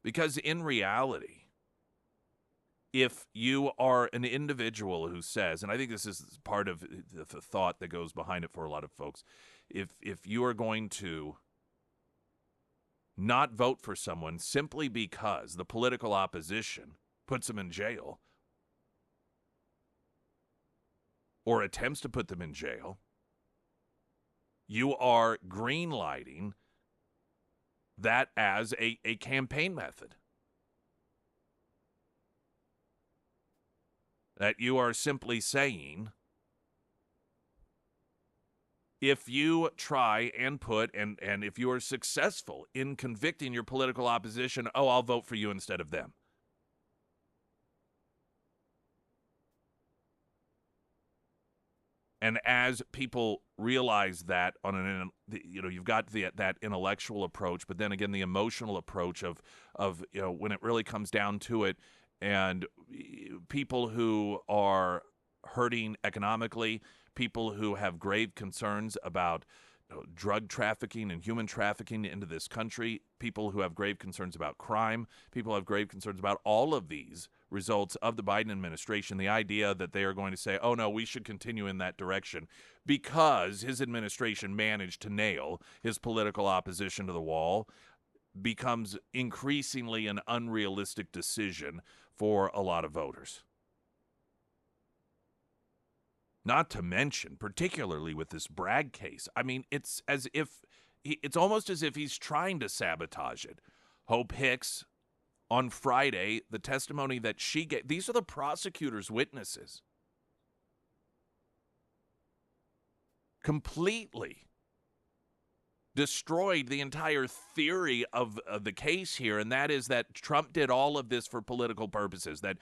Because in reality, if you are an individual who says, and I think this is part of the thought that goes behind it for a lot of folks, if you are going to not vote for someone simply because the political opposition puts them in jail or attempts to put them in jail, you are greenlighting that as a campaign method. That you are simply saying, if you try and and if you are successful in convicting your political opposition, oh, I'll vote for you instead of them. And as people realize that you've got that intellectual approach, but then again, the emotional approach of when it really comes down to it, and people who are hurting economically, people who have grave concerns about drug trafficking and human trafficking into this country, people who have grave concerns about crime, people who have grave concerns about all of these results of the Biden administration, the idea that they are going to say, oh, no, we should continue in that direction because his administration managed to nail his political opposition to the wall, becomes increasingly an unrealistic decision for a lot of voters. Not to mention, particularly with this Bragg case, I mean, it's almost as if he's trying to sabotage it. Hope Hicks, on Friday, the testimony that she gave, these are the prosecutor's witnesses, completely destroyed the entire theory of the case here, and that is that Trump did all of this for political purposes, that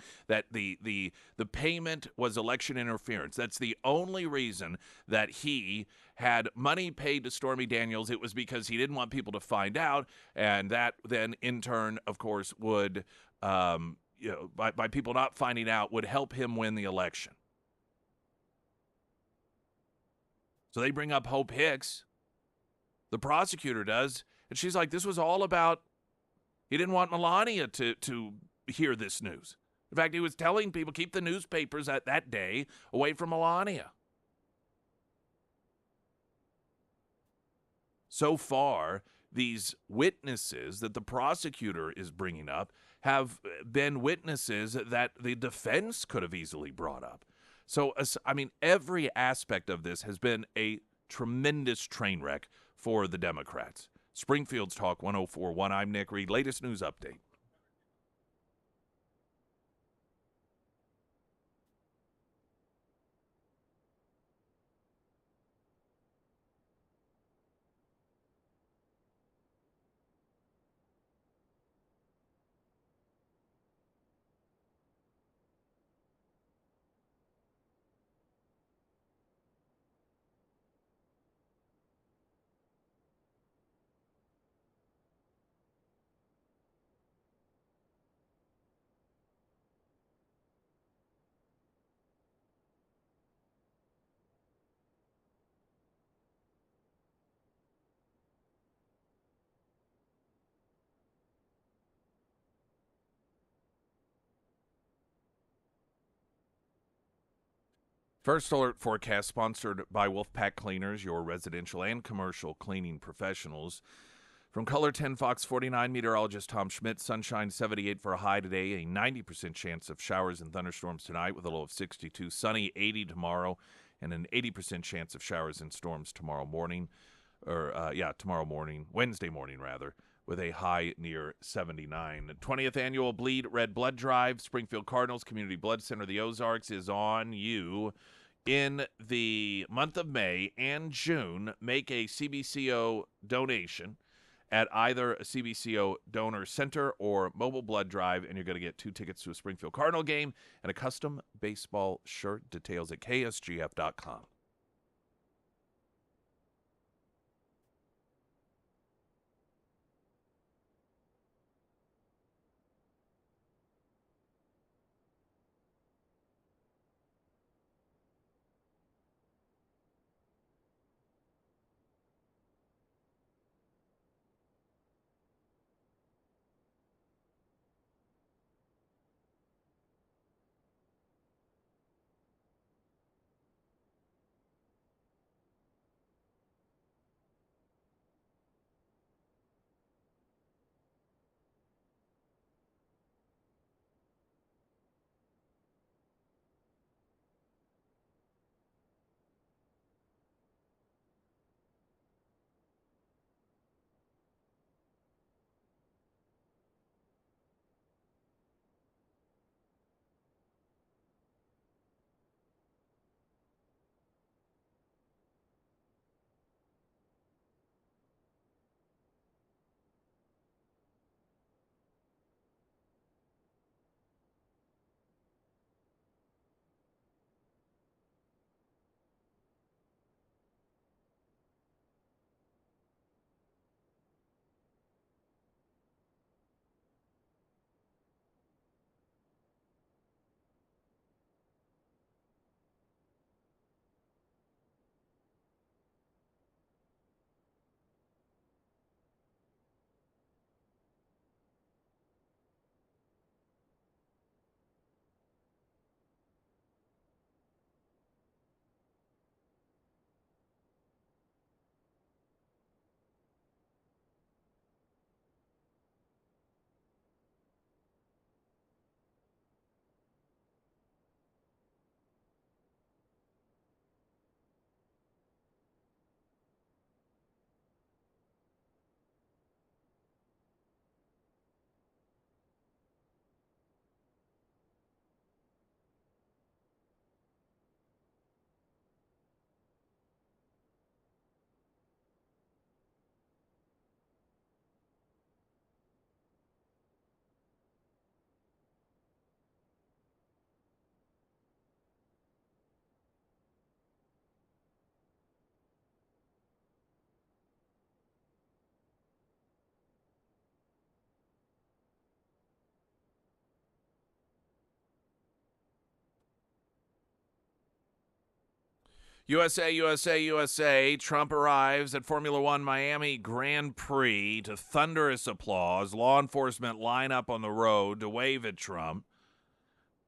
the payment was election interference. That's the only reason that he had money paid to Stormy Daniels. It was because he didn't want people to find out, and that then in turn, of course, would by people not finding out, would help him win the election. So they bring up Hope Hicks. The prosecutor does, and she's like, this was all about, he didn't want Melania to hear this news. In fact, he was telling people, keep the newspapers at that day away from Melania. So far, these witnesses that the prosecutor is bringing up have been witnesses that the defense could have easily brought up. So, I mean, every aspect of this has been a tremendous train wreck for the Democrats. Springfield's Talk 104.1. I'm Nick Reed. Latest news update. First alert forecast sponsored by Wolfpack Cleaners, your residential and commercial cleaning professionals. From Color 10 Fox 49, meteorologist Tom Schmidt. Sunshine 78 for a high today. A 90% chance of showers and thunderstorms tonight with a low of 62. Sunny 80 tomorrow and an 80% chance of showers and storms tomorrow morning. tomorrow morning, Wednesday morning rather, with a high near 79. 20th annual Bleed Red Blood Drive, Springfield Cardinals Community Blood Center, the Ozarks, is on you. In the month of May and June, make a CBCO donation at either a CBCO donor center or mobile blood drive, and you're going to get 2 tickets to a Springfield Cardinal game and a custom baseball shirt. Details at ksgf.com. USA, USA, USA. Trump arrives at Formula One Miami Grand Prix to thunderous applause. Law enforcement line up on the road to wave at Trump.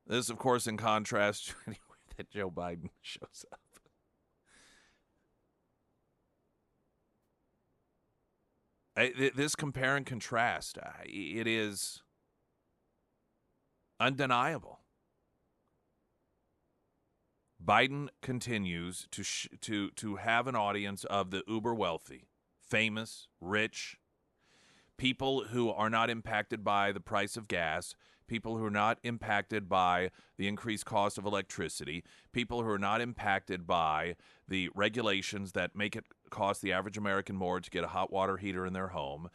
This, of course, in contrast to anywhere that Joe Biden shows up. This compare and contrast, it is undeniable. Biden continues to have an audience of the uber wealthy, famous, rich, people who are not impacted by the price of gas, people who are not impacted by the increased cost of electricity, people who are not impacted by the regulations that make it cost the average American more to get a hot water heater in their home,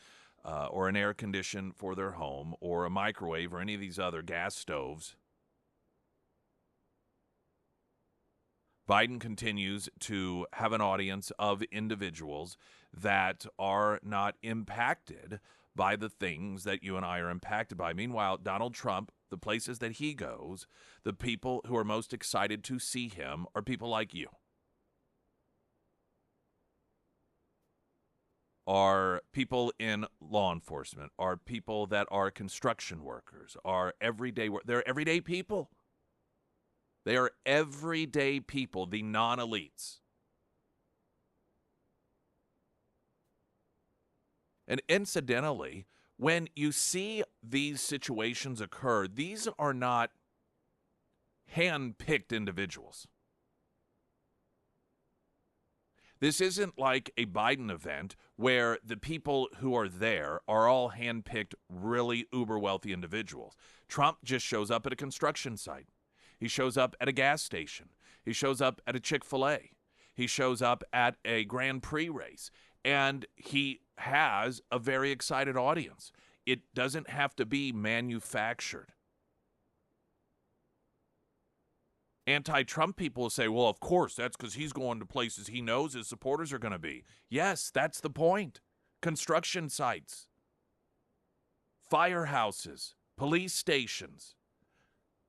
or an air condition for their home, or a microwave, or any of these other gas stoves. Biden continues to have an audience of individuals that are not impacted by the things that you and I are impacted by. Meanwhile, Donald Trump, the places that he goes, the people who are most excited to see him are people like you, are people in law enforcement, are people that are construction workers, are they're everyday people. They are everyday people, the non-elites. And incidentally, when you see these situations occur, these are not hand-picked individuals. This isn't like a Biden event where the people who are there are all handpicked, really uber wealthy individuals. Trump just shows up at a construction site. He shows up at a gas station. He shows up at a Chick-fil-A. He shows up at a Grand Prix race. And he has a very excited audience. It doesn't have to be manufactured. Anti-Trump people will say, well, of course, that's because he's going to places he knows his supporters are going to be. Yes, that's the point. Construction sites, firehouses, police stations,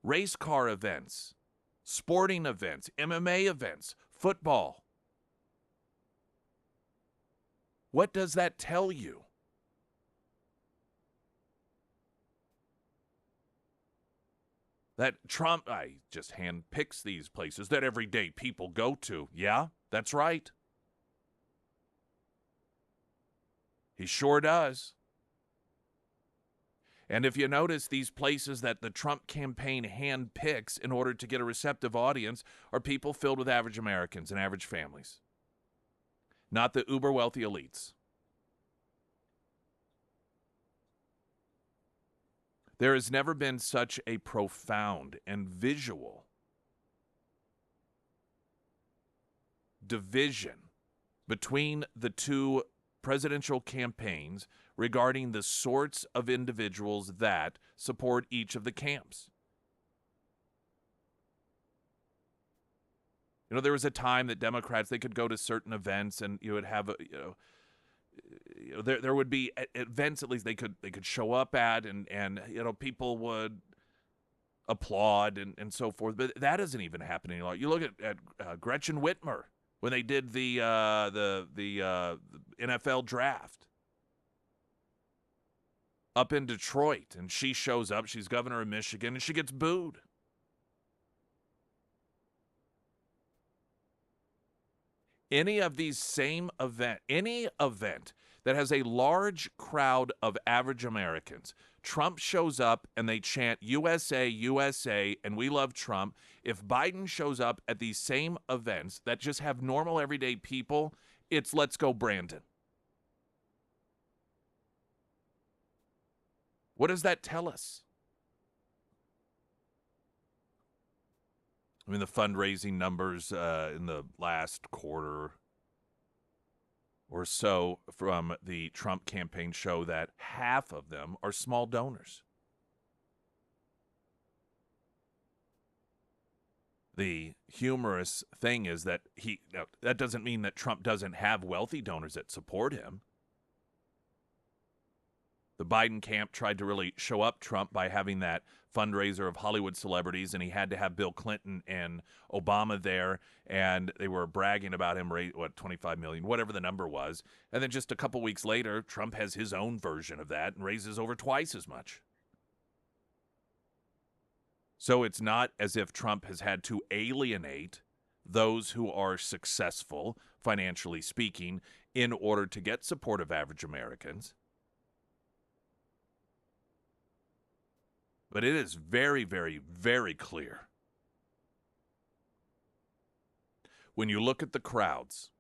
race car events, sporting events, MMA events, football. What does that tell you? That Trump, just handpicks these places that everyday people go to. Yeah, that's right. He sure does. And if you notice, these places that the Trump campaign handpicks in order to get a receptive audience are people filled with average Americans and average families, not the uber wealthy elites. There has never been such a profound and visual division between the two presidential campaigns regarding the sorts of individuals that support each of the camps. You know, there was a time that Democrats, they could go to certain events and you would have, there would be events at least they could show up at and people would applaud and so forth. But that isn't even happening a lot. You look at Gretchen Whitmer when they did the NFL draft up in Detroit, and she shows up. She's governor of Michigan, and she gets booed. Any of these same any event that has a large crowd of average Americans, Trump shows up and they chant USA, USA, and we love Trump. If Biden shows up at these same events that just have normal everyday people, it's let's go Brandon. What does that tell us? I mean, the fundraising numbers in the last quarter or so from the Trump campaign show that half of them are small donors. The humorous thing is that that doesn't mean that Trump doesn't have wealthy donors that support him. The Biden camp tried to really show up Trump by having that fundraiser of Hollywood celebrities, and he had to have Bill Clinton and Obama there, and they were bragging about him, 25 million, whatever the number was. And then just a couple weeks later, Trump has his own version of that and raises over twice as much. So it's not as if Trump has had to alienate those who are successful, financially speaking, in order to get support of average Americans. But it is very, very, very clear when you look at the crowds,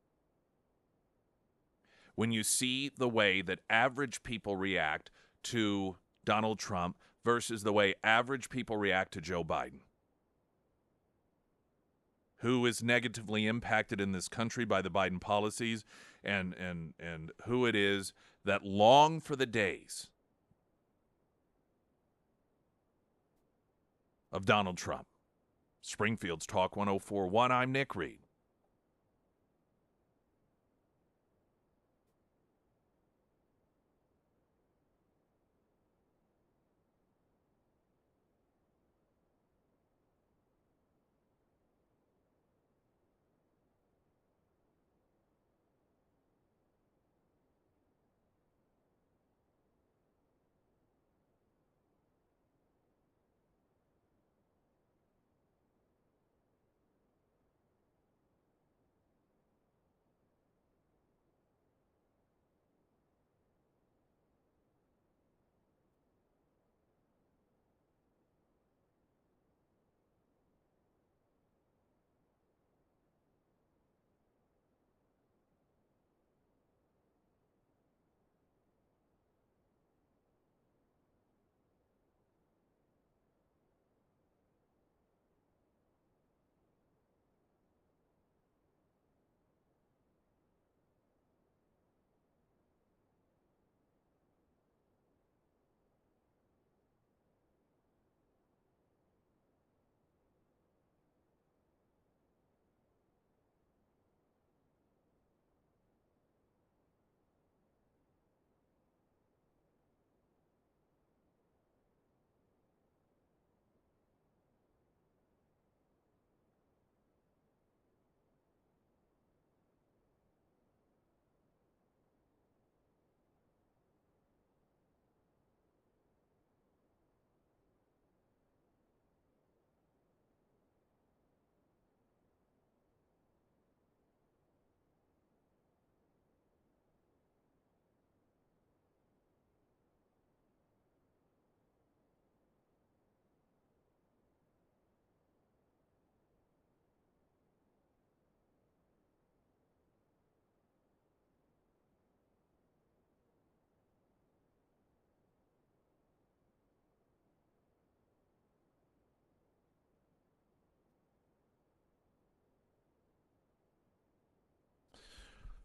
when you see the way that average people react to Donald Trump versus the way average people react to Joe Biden, who is negatively impacted in this country by the Biden policies, and who it is that long for the days of Donald Trump. Springfield's Talk 104.1. I'm Nick Reed.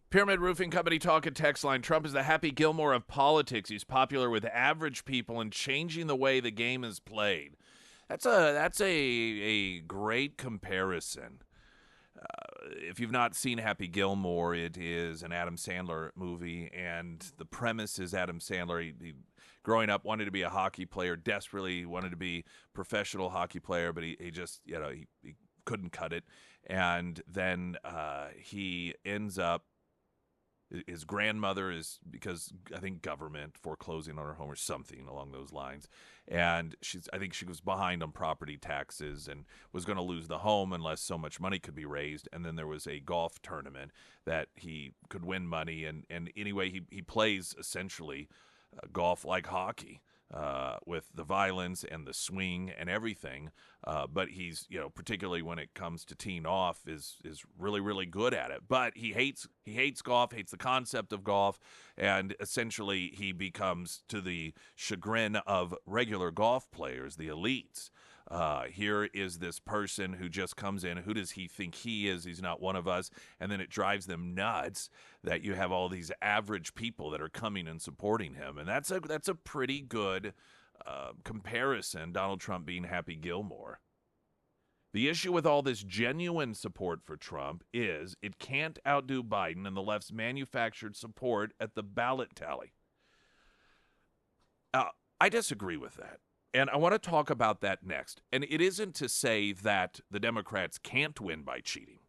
Pyramid Roofing Company talk at text line. Trump is the Happy Gilmore of politics. He's popular with average people and changing the way the game is played. That's a great comparison. If you've not seen Happy Gilmore, it is an Adam Sandler movie, and the premise is Adam Sandler. He growing up wanted to be a hockey player, desperately wanted to be a professional hockey player, but he just he couldn't cut it, and then he ends up. His grandmother is, because I think government foreclosing on her home or something along those lines, and I think she was behind on property taxes and was going to lose the home unless so much money could be raised. And then there was a golf tournament that he could win money, and anyway he plays essentially golf like hockey. With the violence and the swing and everything, but he's particularly when it comes to teeing off is really really good at it. But he hates golf, hates the concept of golf, and essentially he becomes, to the chagrin of regular golf players, the elites. Here is this person who just comes in. Who does he think he is? He's not one of us. And then it drives them nuts that you have all these average people that are coming and supporting him. And that's a pretty good comparison, Donald Trump being Happy Gilmore. The issue with all this genuine support for Trump is it can't outdo Biden and the left's manufactured support at the ballot tally. I disagree with that. And I want to talk about that next. And it isn't to say that the Democrats can't win by cheating,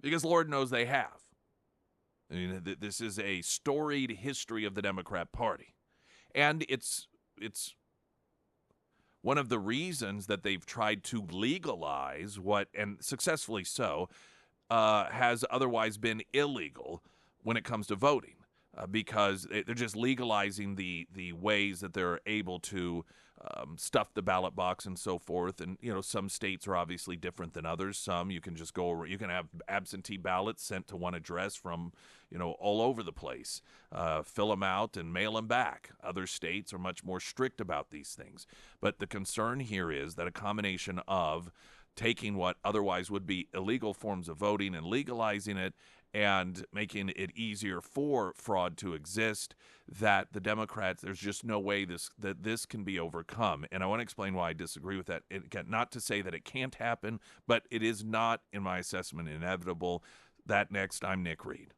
because Lord knows they have. I mean, this is a storied history of the Democrat Party. And it's one of the reasons that they've tried to legalize what, and successfully so, has otherwise been illegal when it comes to voting. Because they're just legalizing the ways that they're able to stuff the ballot box and so forth. And, some states are obviously different than others. Some you can just go, you can have absentee ballots sent to one address from, all over the place. Fill them out and mail them back. Other states are much more strict about these things. But the concern here is that a combination of taking what otherwise would be illegal forms of voting and legalizing it and making it easier for fraud to exist, that the Democrats, there's just no way this can be overcome. And I want to explain why I disagree with that. Again, not to say that it can't happen, but it is not, in my assessment, inevitable. That next, I'm Nick Reed.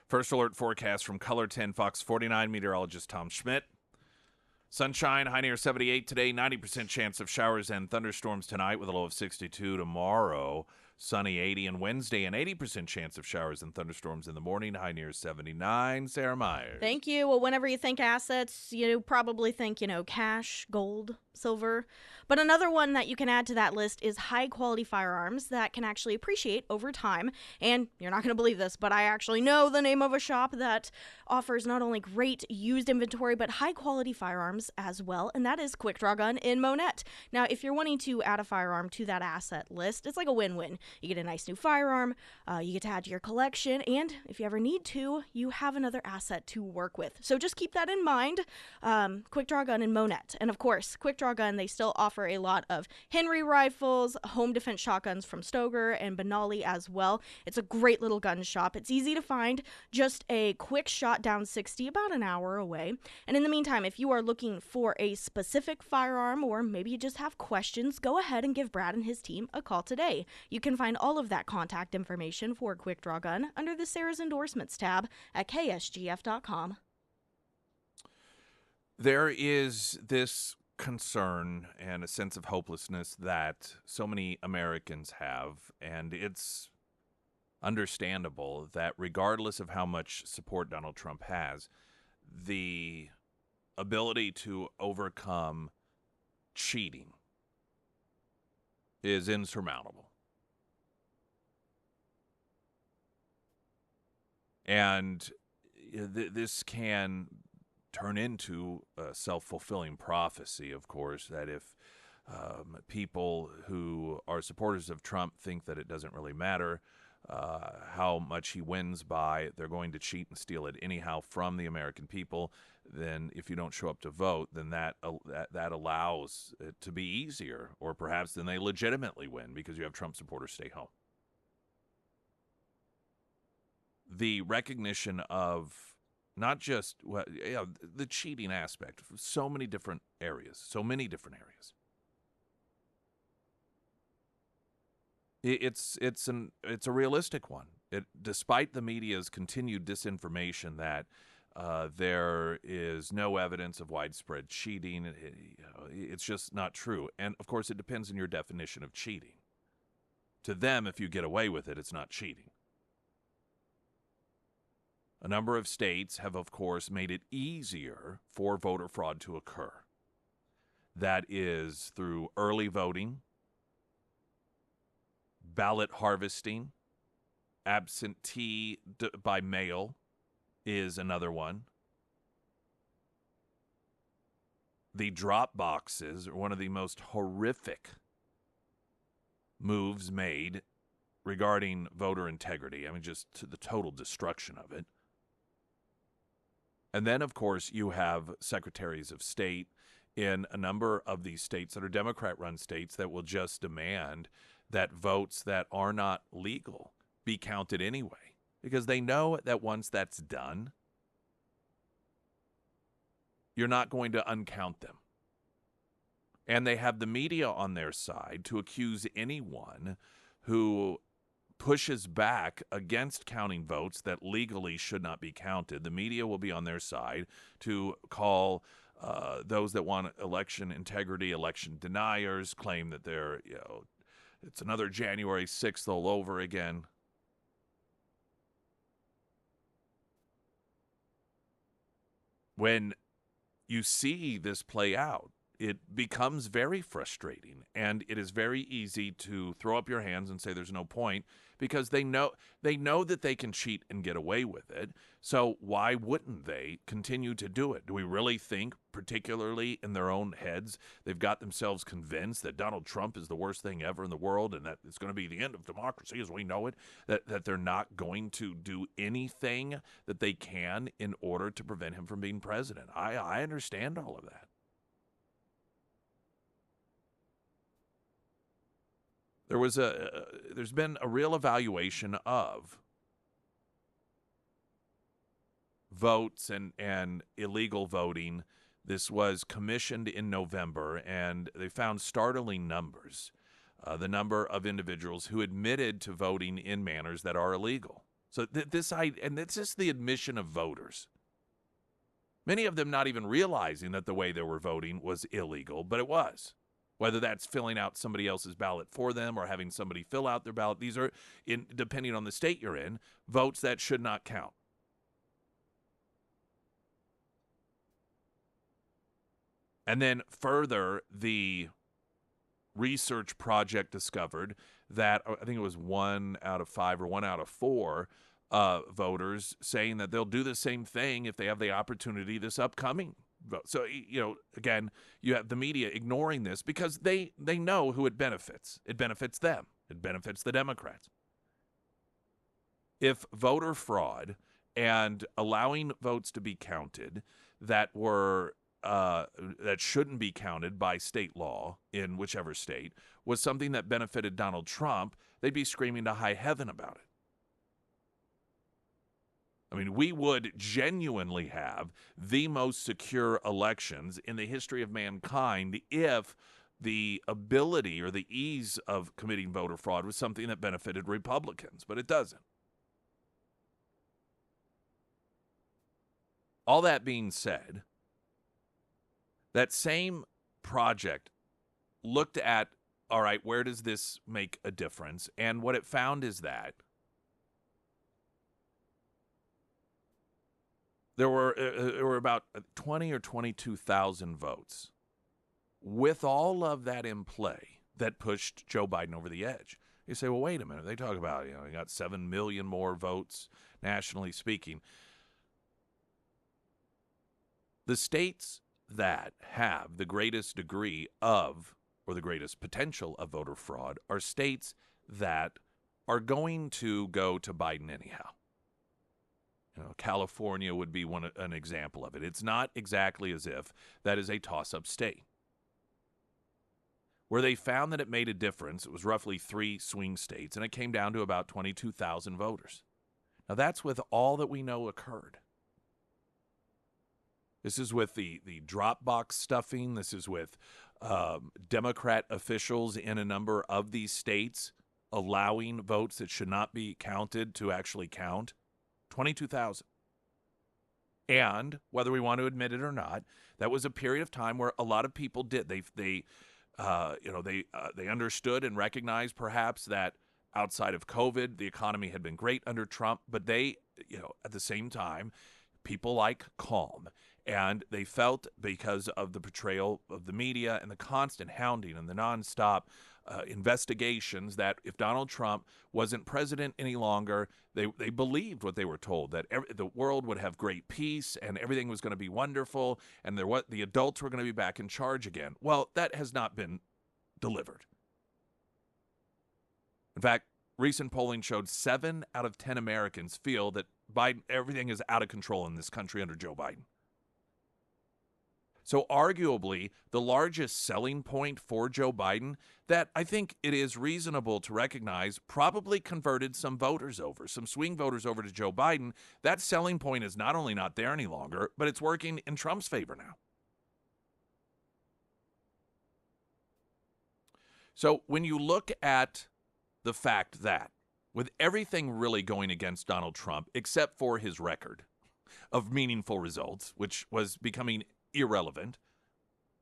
First alert forecast from Color 10 Fox 49 meteorologist Tom Schmidt. Sunshine, high near 78 today, 90% chance of showers and thunderstorms tonight with a low of 62 tomorrow. Sunny 80 and Wednesday, an 80% chance of showers and thunderstorms in the morning, high near 79. Sarah Myers. Thank you. Well, whenever you think assets, you probably think, cash, gold, silver. But another one that you can add to that list is high-quality firearms that can actually appreciate over time. And you're not going to believe this, but I actually know the name of a shop that offers not only great used inventory, but high-quality firearms as well, and that is Quick Draw Gun in Monette. Now, if you're wanting to add a firearm to that asset list, it's like a win-win. You get a nice new firearm, you get to add to your collection, and if you ever need to, you have another asset to work with. So just keep that in mind. Quick Draw Gun in Monette. And of course, Quick Draw Gun, they still offer a lot of Henry rifles, home defense shotguns from Stoger and Benally as well. It's a great little gun shop. It's easy to find, just a quick shot down 60, about an hour away. And in the meantime, if you are looking for a specific firearm, or maybe you just have questions, go ahead and give Brad and his team a call today. You can find all of that contact information for Quick Draw Gun under the Sarah's Endorsements tab at ksgf.com. There is this concern and a sense of hopelessness that so many Americans have, and it's understandable that regardless of how much support Donald Trump has, the ability to overcome cheating is insurmountable. And this can turn into a self-fulfilling prophecy, of course, that if people who are supporters of Trump think that it doesn't really matter how much he wins by, they're going to cheat and steal it anyhow from the American people, then if you don't show up to vote, then that allows it to be easier, or perhaps then they legitimately win because you have Trump supporters stay home. The recognition of not just the cheating aspect, so many different areas. It's a realistic one. Despite the media's continued disinformation that there is no evidence of widespread cheating, it's just not true. And of course, it depends on your definition of cheating. To them, if you get away with it, it's not cheating. A number of states have, of course, made it easier for voter fraud to occur. That is through early voting, ballot harvesting, absentee by mail is another one. The drop boxes are one of the most horrific moves made regarding voter integrity. I mean, just to the total destruction of it. And then, of course, you have secretaries of state in a number of these states that are Democrat-run states that will just demand that votes that are not legal be counted anyway, because they know that once that's done, you're not going to uncount them. And they have the media on their side to accuse anyone who pushes back against counting votes that legally should not be counted. The media will be on their side to call those that want election integrity election deniers, claim that they're, it's another January 6th all over again. When you see this play out, it becomes very frustrating, and it is very easy to throw up your hands and say there's no point, because they know that they can cheat and get away with it. So why wouldn't they continue to do it? Do we really think, particularly in their own heads, they've got themselves convinced that Donald Trump is the worst thing ever in the world and that it's going to be the end of democracy as we know it, that they're not going to do anything that they can in order to prevent him from being president? I understand all of that. There's been a real evaluation of votes and illegal voting. This was commissioned in November, and they found startling numbers. The number of individuals who admitted to voting in manners that are illegal. So and this is the admission of voters. Many of them not even realizing that the way they were voting was illegal, but it was. Whether that's filling out somebody else's ballot for them or having somebody fill out their ballot, these are, depending on the state you're in, votes that should not count. And then further, the research project discovered that I think it was 1 out of 5 or 1 out of 4 voters saying that they'll do the same thing if they have the opportunity this upcoming vote. So, again, you have the media ignoring this because they know who it benefits. It benefits them. It benefits the Democrats. If voter fraud and allowing votes to be counted that were that shouldn't be counted by state law in whichever state was something that benefited Donald Trump, they'd be screaming to high heaven about it. I mean, we would genuinely have the most secure elections in the history of mankind if the ability or the ease of committing voter fraud was something that benefited Republicans, but it doesn't. All that being said, that same project looked at, all right, where does this make a difference? And what it found is that there were about 20 or 22,000 votes with all of that in play that pushed Joe Biden over the edge. You say, well, wait a minute. They talk about, you got 7 million more votes nationally speaking. The states that have the greatest degree of, or the greatest potential of voter fraud are states that are going to go to Biden anyhow. California would be an example of it. It's not exactly as if that is a toss-up state. Where they found that it made a difference, it was roughly 3 swing states, and it came down to about 22,000 voters. Now, that's with all that we know occurred. This is with the drop box stuffing. This is with Democrat officials in a number of these states allowing votes that should not be counted to actually count. 22,000. And whether we want to admit it or not, that was a period of time where a lot of people did. They understood and recognized perhaps that outside of COVID, the economy had been great under Trump, but they, at the same time, people like calm. And they felt, because of the portrayal of the media and the constant hounding and the nonstop investigations, that if Donald Trump wasn't president any longer, they believed what they were told, that the world would have great peace and everything was going to be wonderful and the adults were going to be back in charge again. Well, that has not been delivered. In fact, recent polling showed 7 out of 10 Americans feel that everything is out of control in this country under Joe Biden. So arguably, the largest selling point for Joe Biden that I think it is reasonable to recognize probably converted some voters over, some swing voters over to Joe Biden. That selling point is not only not there any longer, but it's working in Trump's favor now. So when you look at the fact that with everything really going against Donald Trump, except for his record of meaningful results, which was becoming irrelevant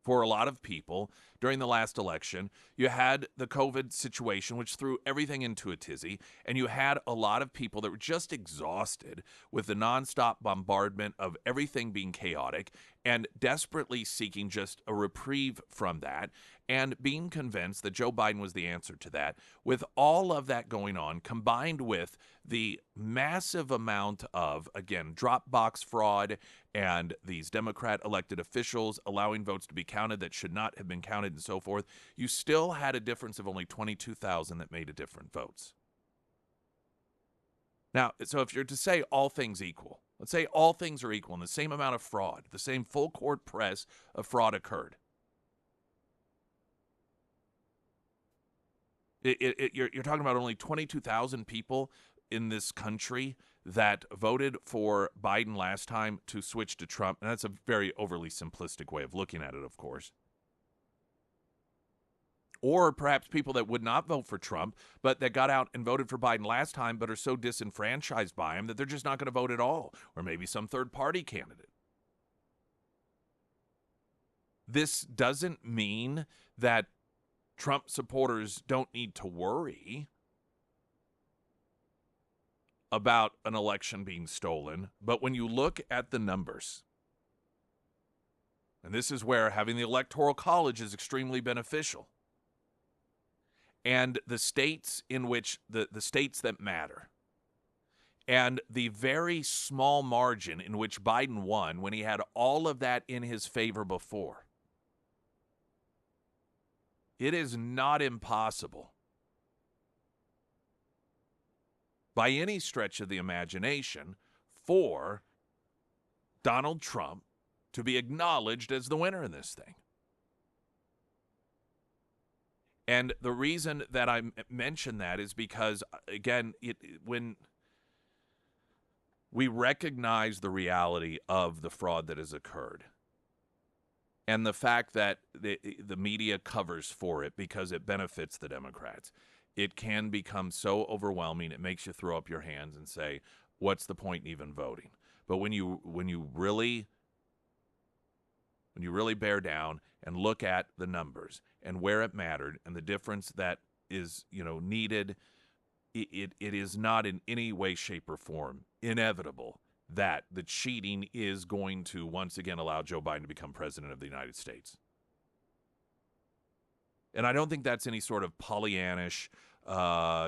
for a lot of people during the last election, you had the COVID situation, which threw everything into a tizzy, and you had a lot of people that were just exhausted with the nonstop bombardment of everything being chaotic and desperately seeking just a reprieve from that and being convinced that Joe Biden was the answer to that. With all of that going on, combined with the massive amount of, again, drop box fraud and these Democrat elected officials allowing votes to be counted that should not have been counted and so forth, you still had a difference of only 22,000 that made a different votes. Now, so if you're to say all things equal, let's say all things are equal and the same amount of fraud, the same full court press of fraud occurred. You're talking about only 22,000 people in this country that voted for Biden last time to switch to Trump. And that's a very overly simplistic way of looking at it, of course. Or perhaps people that would not vote for Trump, but that got out and voted for Biden last time, but are so disenfranchised by him that they're just not going to vote at all. Or maybe some third-party candidate. This doesn't mean that Trump supporters don't need to worry about an election being stolen. But when you look at the numbers, and this is where having the Electoral College is extremely beneficial, and the states in which the states that matter, and the very small margin in which Biden won when he had all of that in his favor before, it is not impossible by any stretch of the imagination for Donald Trump to be acknowledged as the winner in this thing. And the reason that I mention that is because, again, when we recognize the reality of the fraud that has occurred and the fact that the media covers for it because it benefits the Democrats, it can become so overwhelming it makes you throw up your hands and say, what's the point in even voting? But when you really bear down and look at the numbers and where it mattered and the difference that is, needed, it is not in any way, shape, or form inevitable that the cheating is going to once again allow Joe Biden to become president of the United States. And I don't think that's any sort of Pollyannish,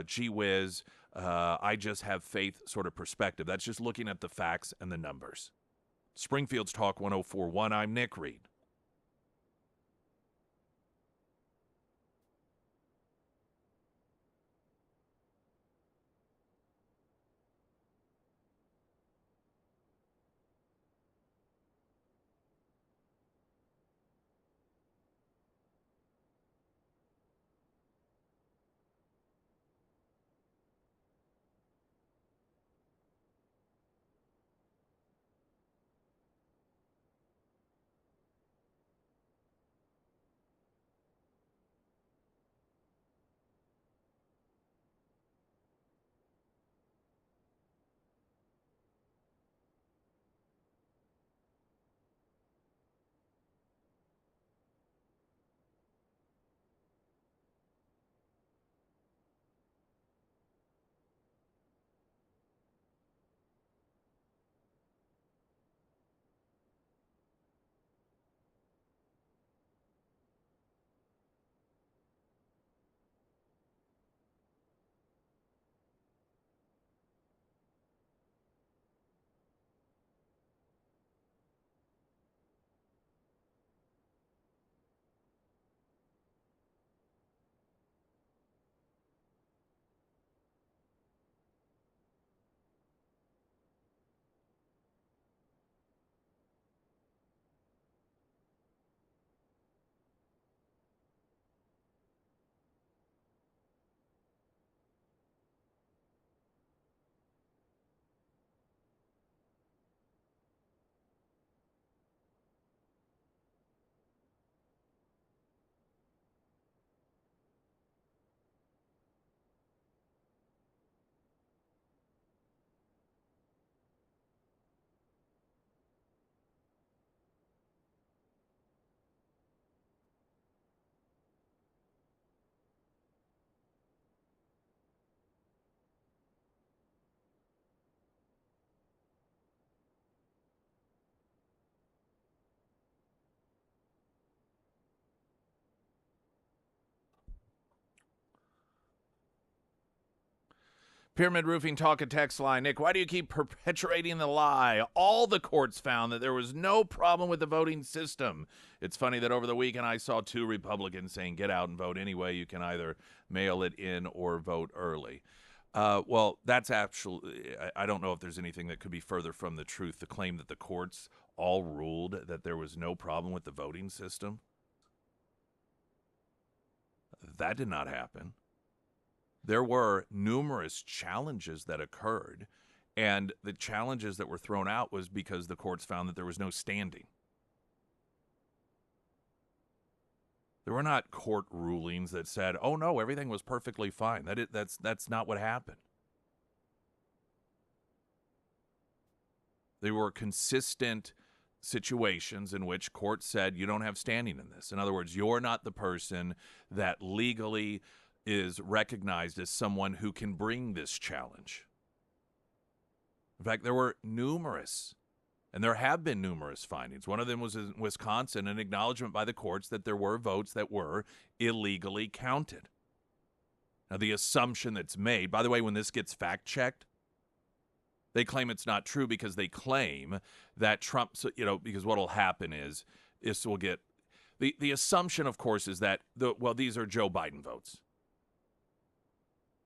gee whiz, I just have faith sort of perspective. That's just looking at the facts and the numbers. Springfield's Talk 104.1, I'm Nick Reed. Pyramid Roofing Talk and Text Line. Nick, why do you keep perpetuating the lie? All the courts found that there was no problem with the voting system. It's funny that over the weekend I saw 2 Republicans saying get out and vote anyway. You can either mail it in or vote early. Well, that's actually, I don't know if there's anything that could be further from the truth. The claim that the courts all ruled that there was no problem with the voting system. That did not happen. There were numerous challenges that occurred, and the challenges that were thrown out was because the courts found that there was no standing. There were not court rulings that said, "Oh no, everything was perfectly fine." That's not what happened. They were consistent situations in which courts said you don't have standing in this. In other words, you're not the person that legally is recognized as someone who can bring this challenge. In fact, there were numerous, and there have been numerous findings. One of them was in Wisconsin, an acknowledgement by the courts that there were votes that were illegally counted. Now, the assumption that's made, by the way, when this gets fact-checked, they claim it's not true because they claim that Trump, because what will happen is we'll get, the assumption, of course, is that, these are Joe Biden votes,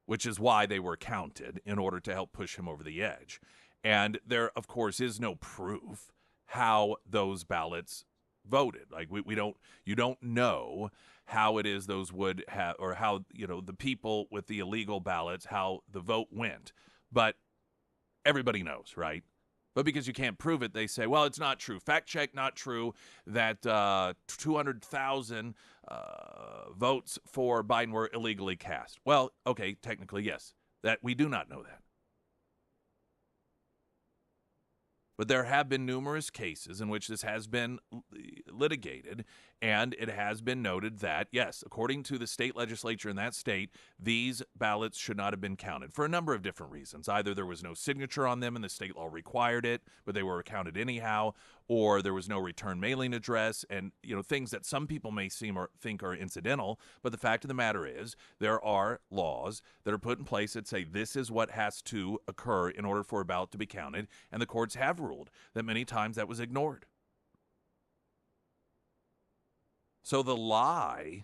which is why they were counted in order to help push him over the edge. And there, of course, is no proof how those ballots voted. Like you don't know how it is those would have, or how, the people with the illegal ballots, how the vote went. But everybody knows, right? But because you can't prove it, they say, well, it's not true. Fact check, not true, that 200,000 votes for Biden were illegally cast. Well, okay, technically, yes. That we do not know that. But there have been numerous cases in which this has been litigated, and it has been noted that, yes, according to the state legislature in that state, these ballots should not have been counted for a number of different reasons. Either there was no signature on them and the state law required it, but they were counted anyhow, or there was no return mailing address, and things that some people may seem or think are incidental. But the fact of the matter is there are laws that are put in place that say this is what has to occur in order for a ballot to be counted, and the courts have ruled that many times that was ignored. So the lie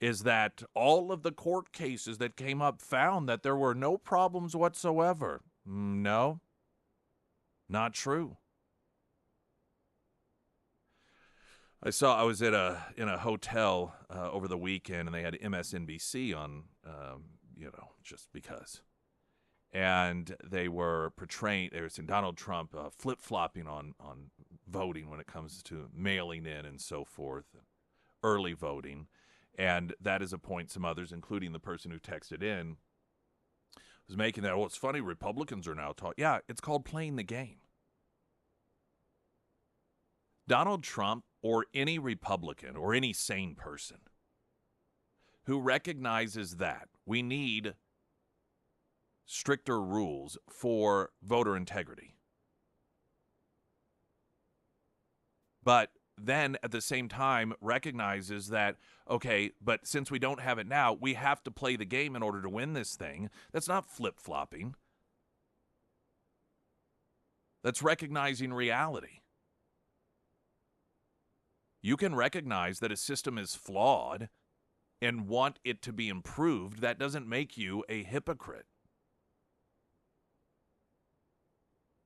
is that all of the court cases that came up found that there were no problems whatsoever. No, not true. I was in a hotel over the weekend, and they had MSNBC on, just because. And they were saying Donald Trump flip-flopping on voting when it comes to mailing in and so forth, early voting. And that is a point some others, including the person who texted in, was making that, it's funny, Republicans are now talking. Yeah, it's called playing the game. Donald Trump or any Republican or any sane person who recognizes that we need stricter rules for voter integrity, but then at the same time recognizes that, okay, but since we don't have it now, we have to play the game in order to win this thing. That's not flip-flopping. That's recognizing reality. You can recognize that a system is flawed and want it to be improved. That doesn't make you a hypocrite.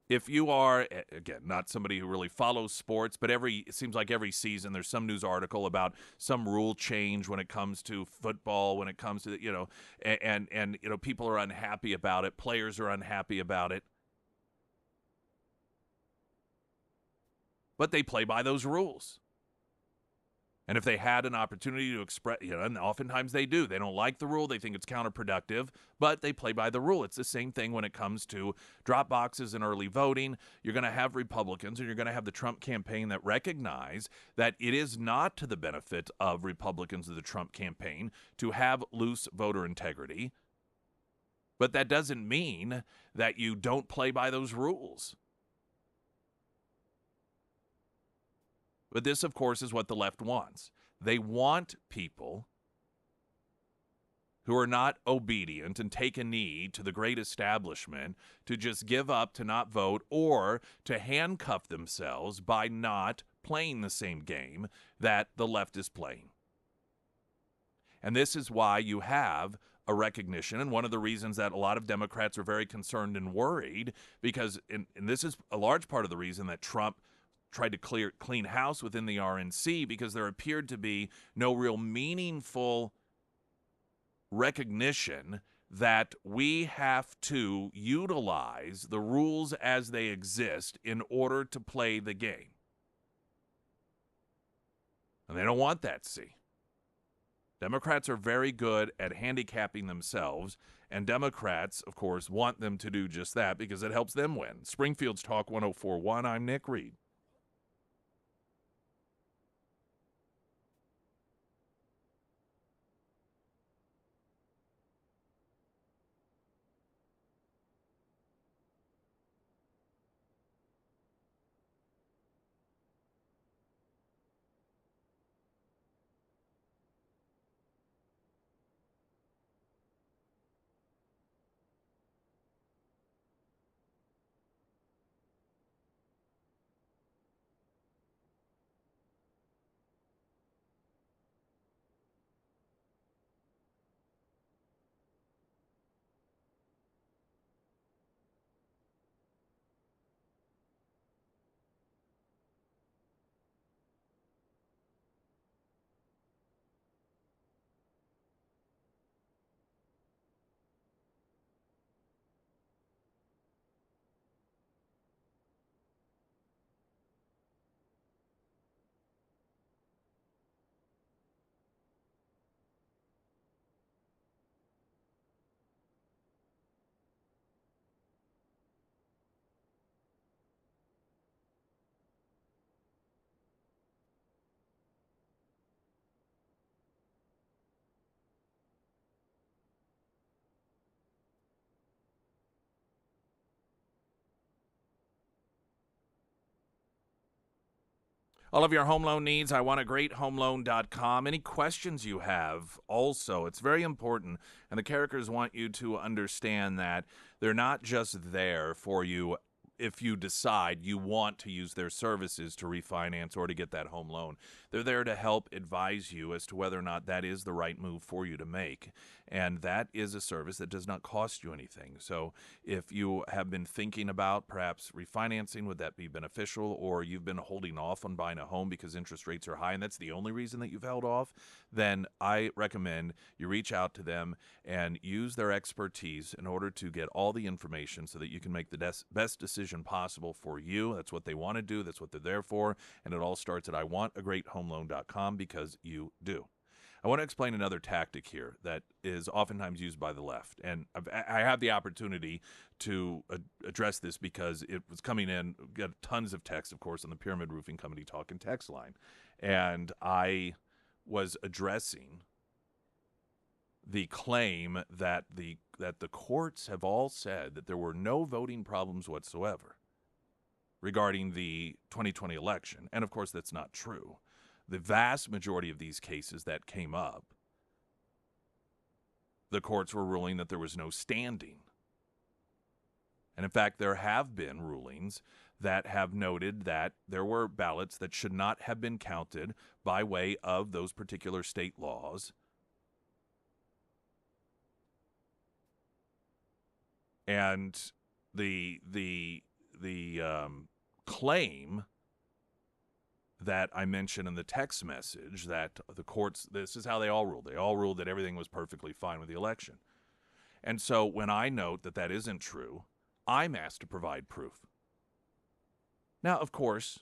If you are, again, not somebody who really follows sports, but it seems like every season there's some news article about some rule change when it comes to football, when it comes to, and people are unhappy about it. Players are unhappy about it. But they play by those rules. And if they had an opportunity to express, and oftentimes they do. They don't like the rule. They think it's counterproductive, but they play by the rule. It's the same thing when it comes to drop boxes and early voting. You're going to have Republicans and you're going to have the Trump campaign that recognize that it is not to the benefit of Republicans of the Trump campaign to have loose voter integrity. But that doesn't mean that you don't play by those rules. But this, of course, is what the left wants. They want people who are not obedient and take a knee to the great establishment to just give up, to not vote, or to handcuff themselves by not playing the same game that the left is playing. And this is why you have a recognition, and one of the reasons that a lot of Democrats are very concerned and worried, because, and this is a large part of the reason that Trump tried to clean house within the RNC, because there appeared to be no real meaningful recognition that we have to utilize the rules as they exist in order to play the game. And they don't want that, see. Democrats are very good at handicapping themselves, and Democrats, of course, want them to do just that because it helps them win. Springfield's Talk 104.1, I'm Nick Reed. All of your home loan needs, I want a greathomeloan.com. Any questions you have, also, it's very important. And the characters want you to understand that they're not just there for you if you decide you want to use their services to refinance or to get that home loan. They're there to help advise you as to whether or not that is the right move for you to make. And that is a service that does not cost you anything. So if you have been thinking about perhaps refinancing, would that be beneficial? Or you've been holding off on buying a home because interest rates are high and that's the only reason that you've held off, then I recommend you reach out to them and use their expertise in order to get all the information so that you can make the best decision possible for you. That's what they want to do. That's what they're there for. And it all starts at iwantagreathomeloan.com because you do. I want to explain another tactic here that is oftentimes used by the left. And I have the opportunity to address this because it was coming in, got tons of text, of course, on the Pyramid Roofing Company talk and text line. And I was addressing the claim that the courts have all said that there were no voting problems whatsoever regarding the 2020 election. And, of course, that's not true. The vast majority of these cases that came up, the courts were ruling that there was no standing. And in fact, there have been rulings that have noted that there were ballots that should not have been counted by way of those particular state laws. And the claim that I mentioned in the text message that the courts, this is how they all ruled. They all ruled that everything was perfectly fine with the election. And so when I note that that isn't true, I'm asked to provide proof. Now, of course,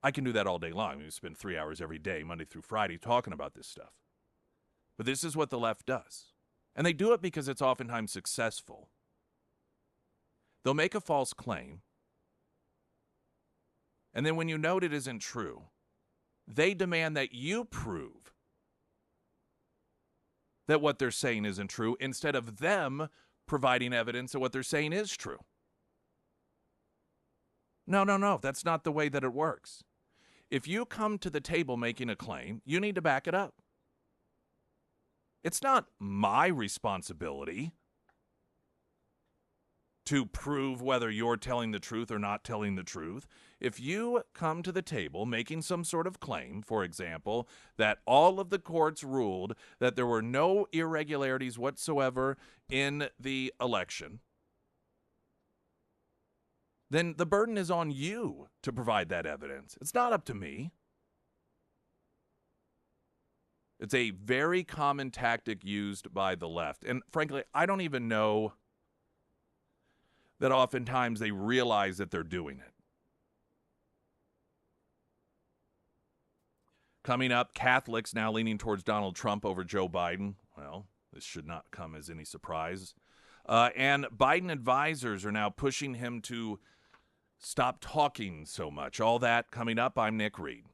I can do that all day long. We spend 3 hours every day, Monday through Friday, talking about this stuff. But this is what the left does. And they do it because it's oftentimes successful. They'll make a false claim. And then when you note it isn't true, they demand that you prove that what they're saying isn't true instead of them providing evidence that what they're saying is true. No. That's not the way that it works. If you come to the table making a claim, you need to back it up. It's not my responsibility to prove whether you're telling the truth or not telling the truth. If you come to the table making some sort of claim, for example, that all of the courts ruled that there were no irregularities whatsoever in the election, then the burden is on you to provide that evidence. It's not up to me. It's a very common tactic used by the left. And frankly, I don't even know that oftentimes they realize that they're doing it. Coming up, Catholics now leaning towards Donald Trump over Joe Biden. Well, this should not come as any surprise. And Biden advisors are now pushing him to stop talking so much. All that coming up. I'm Nick Reed.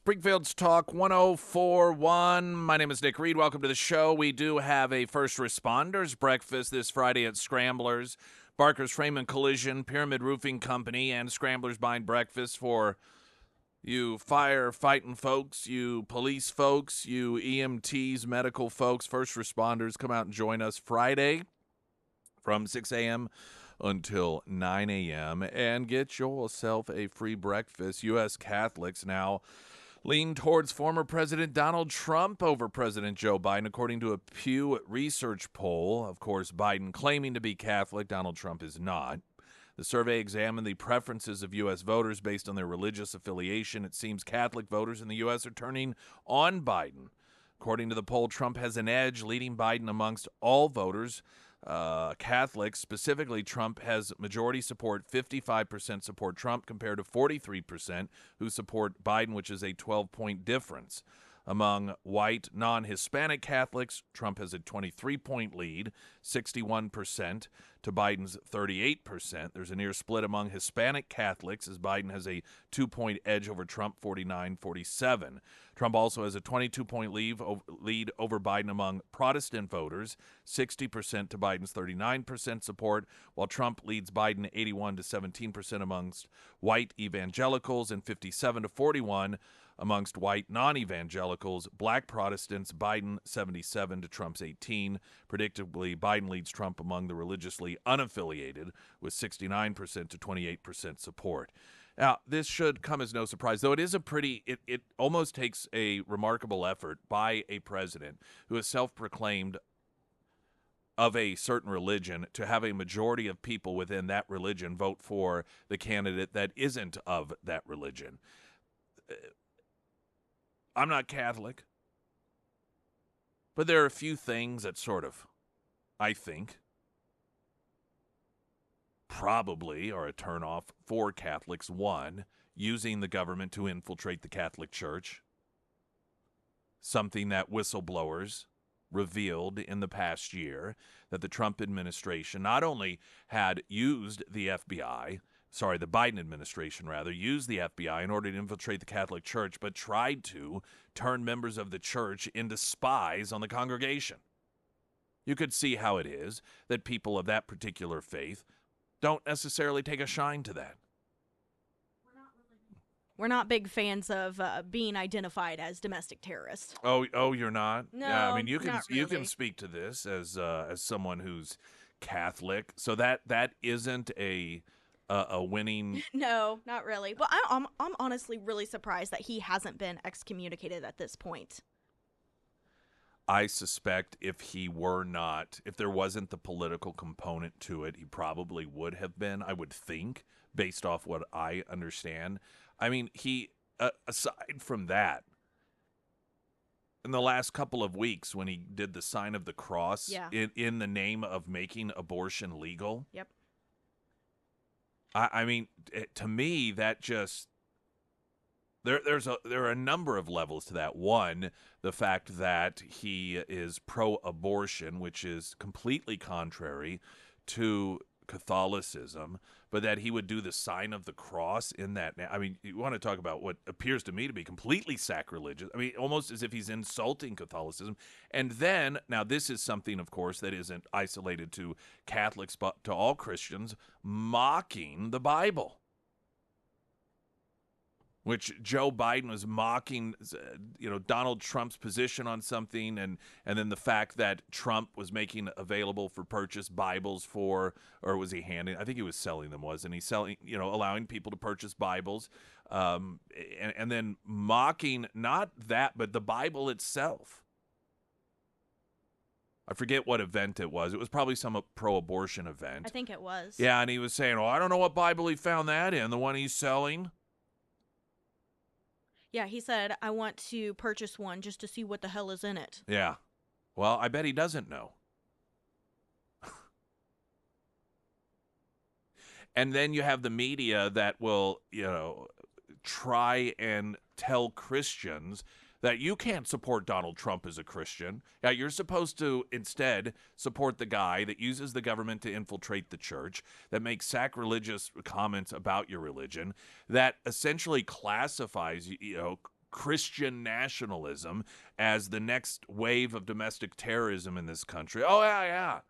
Springfield's Talk 1041. My name is Nick Reed. Welcome to the show. We do have a first responders breakfast this Friday at Scramblers. Barker's Frame and Collision, Pyramid Roofing Company, and Scramblers buying breakfast for you firefighting folks, you police folks, you EMTs, medical folks, first responders. Come out and join us Friday from 6 a.m. until 9 a.m. and get yourself a free breakfast. U.S. Catholics now lean towards former President Donald Trump over President Joe Biden, according to a Pew Research poll. Of course, Biden claiming to be Catholic, Donald Trump is not. The survey examined the preferences of U.S. voters based on their religious affiliation. It seems Catholic voters in the U.S. are turning on Biden. According to the poll, Trump has an edge, leading Biden amongst all voters. Catholics, specifically Trump, has majority support. 55% support Trump compared to 43% who support Biden, which is a 12-point difference. Among white, non-Hispanic Catholics, Trump has a 23-point lead, 61% to Biden's 38%. There's a near split among Hispanic Catholics as Biden has a 2-point edge over Trump, 49-47. Trump also has a 22-point lead over Biden among Protestant voters, 60% to Biden's 39% support, while Trump leads Biden 81 to 17% amongst white evangelicals and 57 to 41 amongst white non-evangelicals. Black Protestants, Biden 77 to Trump's 18. Predictably, Biden leads Trump among the religiously unaffiliated with 69% to 28% support. Now, this should come as no surprise, though it is it almost takes a remarkable effort by a president who is self-proclaimed of a certain religion to have a majority of people within that religion vote for the candidate that isn't of that religion. I'm not Catholic, but there are a few things that sort of, I think, probably are a turnoff for Catholics. One, using the government to infiltrate the Catholic Church, something that whistleblowers revealed in the past year, that the Trump administration not only had used the the Biden administration, used the FBI in order to infiltrate the Catholic Church, but tried to turn members of the church into spies on the congregation. You could see how it is that people of that particular faith don't necessarily take a shine to that. We're not big fans of being identified as domestic terrorists. Oh, you're not? No, yeah, I mean, you not you can really. speak to this as someone who's Catholic, so that isn't a winning. No, not really. But I'm honestly really surprised that he hasn't been excommunicated at this point. I suspect if there wasn't the political component to it, he probably would have been, I would think, based off what I understand. I mean, he, aside from that, in the last couple of weeks when he did the sign of the cross in the name of making abortion legal. Yep. I mean, to me, that just... There are a number of levels to that. One, the fact that he is pro-abortion, which is completely contrary to Catholicism, but that he would do the sign of the cross in that. I mean, you want to talk about what appears to me to be completely sacrilegious. I mean, almost as if he's insulting Catholicism. And then, now this is something, of course, that isn't isolated to Catholics, but to all Christians, mocking the Bible, which Joe Biden was mocking, Donald Trump's position on something, and then the fact that Trump was making available for purchase Bibles or was he handing? I think he was selling them, wasn't he? Selling, allowing people to purchase Bibles, and then mocking not that, but the Bible itself. I forget what event it was. It was probably some pro-abortion event. I think it was. Yeah, and he was saying, I don't know what Bible he found that in, the one he's selling. Yeah, he said, I want to purchase one just to see what the hell is in it. Yeah. Well, I bet he doesn't know. And then you have the media that will, try and tell Christians that you can't support Donald Trump as a Christian. Yeah, you're supposed to instead support the guy that uses the government to infiltrate the church, that makes sacrilegious comments about your religion, that essentially classifies, Christian nationalism as the next wave of domestic terrorism in this country. Oh, yeah.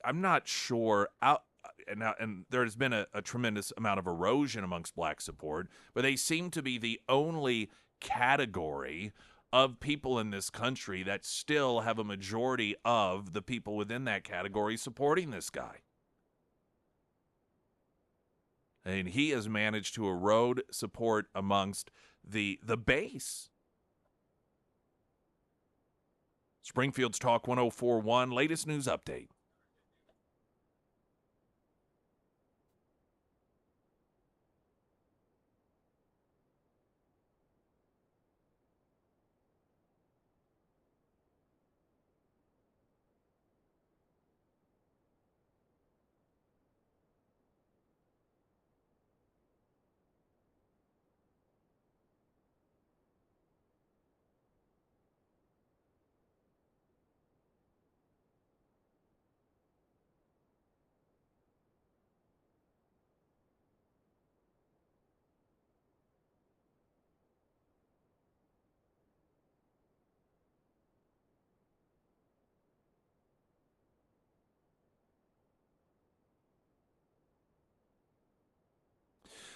I'm not sure. And there's been a tremendous amount of erosion amongst black support, but they seem to be the only category of people in this country that still have a majority of the people within that category supporting this guy. And he has managed to erode support amongst the base. Springfield's Talk 104.1, latest news update.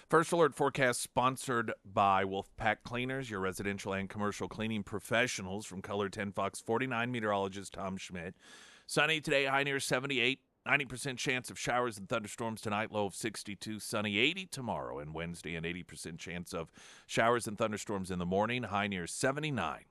First Alert forecast sponsored by Wolfpack Cleaners, your residential and commercial cleaning professionals. From Color 10 Fox 49 meteorologist Tom Schmidt. Sunny today, high near 78. 90% chance of showers and thunderstorms tonight, low of 62. Sunny 80 tomorrow and Wednesday, and 80% chance of showers and thunderstorms in the morning, high near 79.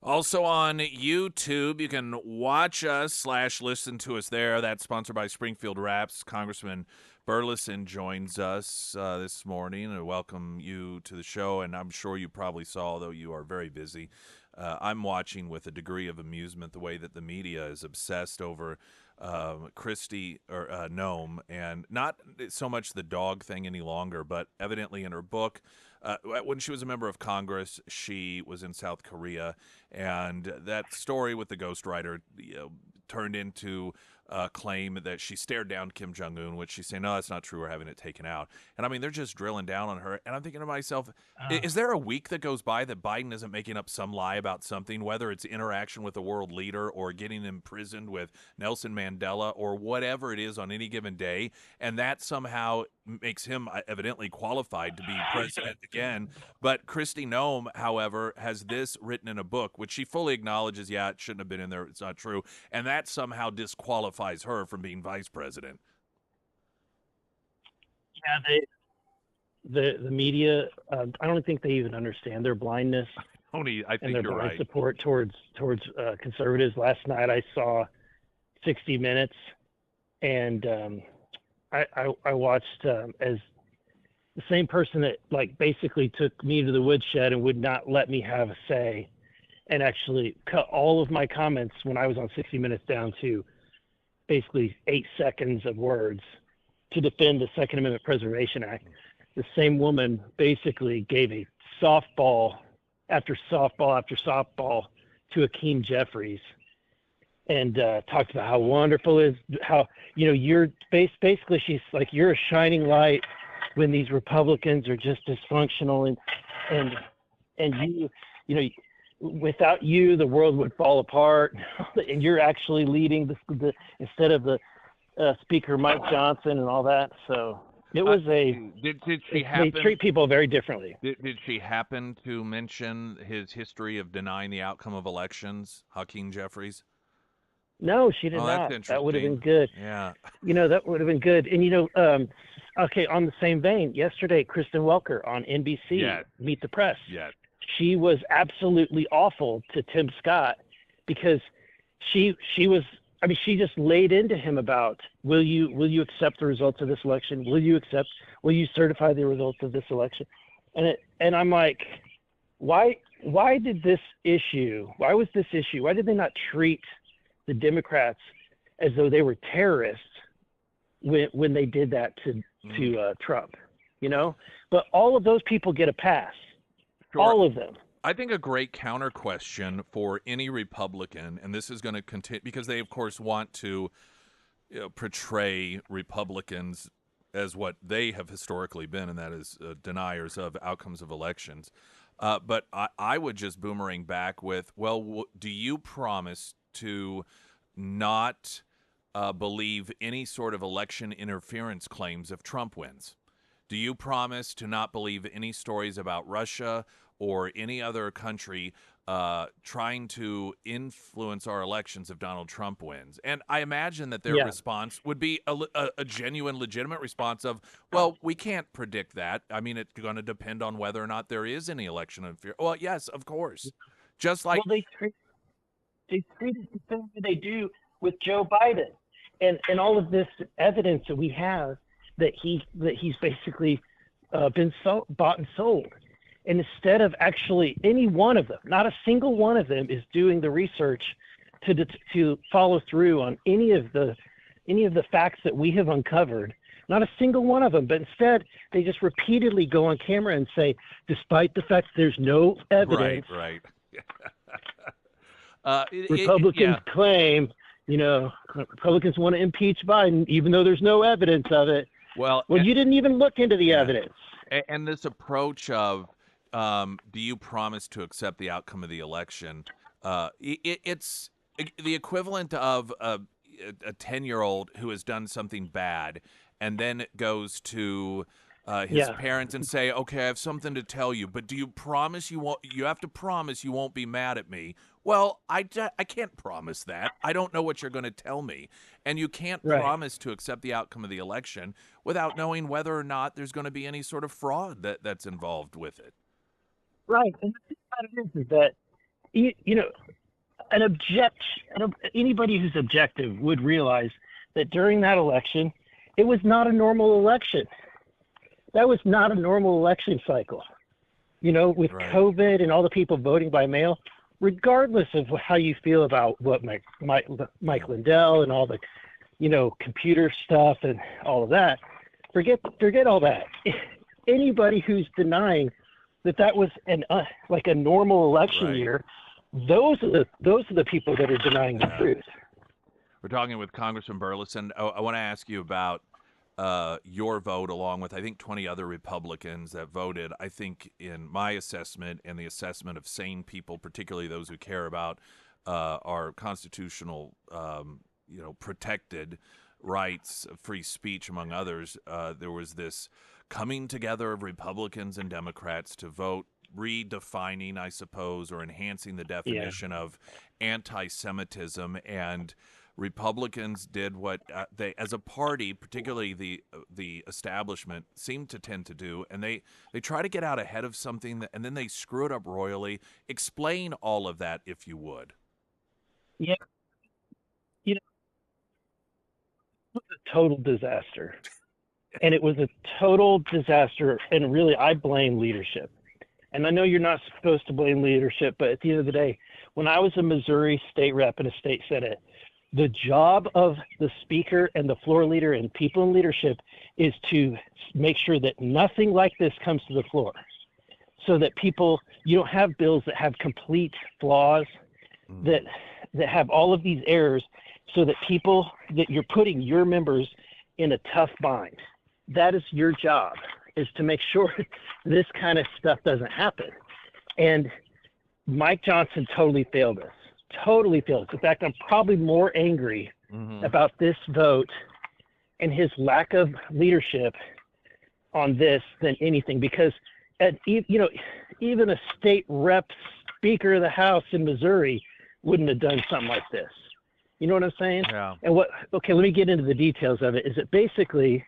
Also on YouTube, you can watch us / listen to us there. That's sponsored by Springfield Raps. Congressman Burleson joins us this morning. I welcome you to the show, and I'm sure you probably saw, although you are very busy, I'm watching with a degree of amusement the way that the media is obsessed over Christy or Nome, and not so much the dog thing any longer, but evidently in her book, when she was a member of Congress, she was in South Korea, and that story with the ghostwriter turned into a claim that she stared down Kim Jong-un, which she's saying, no, that's not true, we're having it taken out. And I mean, they're just drilling down on her. And I'm thinking to myself, is there a week that goes by that Biden isn't making up some lie about something, whether it's interaction with a world leader or getting imprisoned with Nelson Mandela or whatever it is on any given day, and that somehow makes him evidently qualified to be president again. But Kristi Noem, however, has this written in a book, which she fully acknowledges, yeah, it shouldn't have been in there, it's not true, and that somehow disqualifies her from being vice president. Yeah, the media, I don't think they even understand their blindness. Tony, I think and their you're blind right. support towards conservatives. Last night I saw 60 Minutes, and I watched as the same person that like basically took me to the woodshed and would not let me have a say, and actually cut all of my comments when I was on 60 Minutes down to basically 8 seconds of words to defend the Second Amendment Preservation Act. The same woman basically gave a softball after softball after softball to Hakeem Jeffries, and talked about how wonderful it is, how, you're basically, she's like, you're a shining light when these Republicans are just dysfunctional, and without you, the world would fall apart, and you're actually leading the instead of the Speaker Mike Johnson and all that. So it was did she happen? They treat people very differently. Did she happen to mention his history of denying the outcome of elections, Hakeem Jeffries? No, she did Oh, not. that's That would have been interesting. good. Yeah. That would have been good. And okay, on the same vein, yesterday, Kristen Welker on NBC, Meet the Press. Yeah. She was absolutely awful to Tim Scott because she just laid into him about, will you accept the results of this election? Will you certify the results of this election? And I'm like, why did this issue, why did they not treat the Democrats as though they were terrorists when they did that to Trump, But all of those people get a pass. Sure. All of them. I think a great counter question for any Republican, and this is going to continue because they, of course, want to portray Republicans as what they have historically been, and that is deniers of outcomes of elections. But I would just boomerang back with, well, do you promise to not believe any sort of election interference claims if Trump wins? Do you promise to not believe any stories about Russia or any other country trying to influence our elections if Donald Trump wins? And I imagine that their response would be a genuine, legitimate response of, well, we can't predict that. I mean, it's going to depend on whether or not there is any election interference. Well, yes, of course. Just like... Well, they treat it the same way they do with Joe Biden. And all of this evidence that we have that he's basically been bought and sold. And instead of actually any one of them, not a single one of them is doing the research to follow through on any of the facts that we have uncovered. Not a single one of them, but instead they just repeatedly go on camera and say, despite the fact there's no evidence, right. Republicans claim, Republicans want to impeach Biden, even though there's no evidence of it. Well, you didn't even look into the evidence. And this approach of, do you promise to accept the outcome of the election? It's the equivalent of a 10-year-old who has done something bad and then goes to his parents and say, okay, I have something to tell you, but do you promise you have to promise you won't be mad at me? Well, I can't promise that. I don't know what you're going to tell me. And you can't promise to accept the outcome of the election without knowing whether or not there's going to be any sort of fraud that's involved with it. Right. And the thing about it is that, anybody who's objective would realize that during that election, it was not a normal election. That was not a normal election cycle. With COVID and all the people voting by mail, regardless of how you feel about what Mike Lindell and all the, computer stuff and all of that, forget all that. Anybody who's denying that was like a normal election Right. year, those are the people that are denying the truth. We're talking with Congressman Burleson. I want to ask you about your vote, along with I think 20 other Republicans that voted. I think in my assessment and the assessment of sane people, particularly those who care about our constitutional, protected rights, free speech, among others, there was this coming together of Republicans and Democrats to vote redefining, I suppose, or enhancing the definition of anti-Semitism. And Republicans did what they, as a party, particularly the establishment, seem to tend to do, and they try to get out ahead of something, and then they screw it up royally. Explain all of that, if you would. Yeah, it was a total disaster, and it was a total disaster. And really, I blame leadership. And I know you're not supposed to blame leadership, but at the end of the day, when I was a Missouri state rep in a state senate, the job of the speaker and the floor leader and people in leadership is to make sure that nothing like this comes to the floor, so that you don't have bills that have complete flaws, that have all of these errors, so that that you're putting your members in a tough bind. That is your job, is to make sure this kind of stuff doesn't happen. And Mike Johnson totally failed us. Totally failed. In fact, I'm probably more angry about this vote and his lack of leadership on this than anything, because even a state rep, Speaker of the House in Missouri wouldn't have done something like this. You know what I'm saying? Yeah. And let me get into the details of it. Is it basically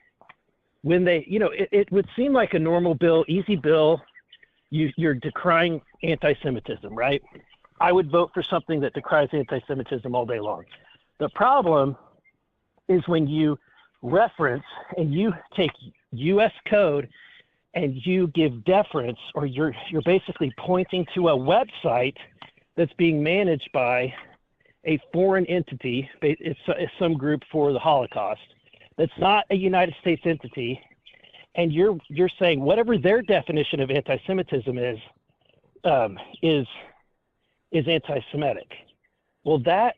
when they, it would seem like a normal bill, easy bill, you're decrying anti-Semitism, right? I would vote for something that decries anti-Semitism all day long. The problem is when you reference and you take U.S. code and you give deference, or you're basically pointing to a website that's being managed by a foreign entity. It's some group for the Holocaust. That's not a United States entity. And you're saying whatever their definition of anti-Semitism is anti-Semitic. Well, I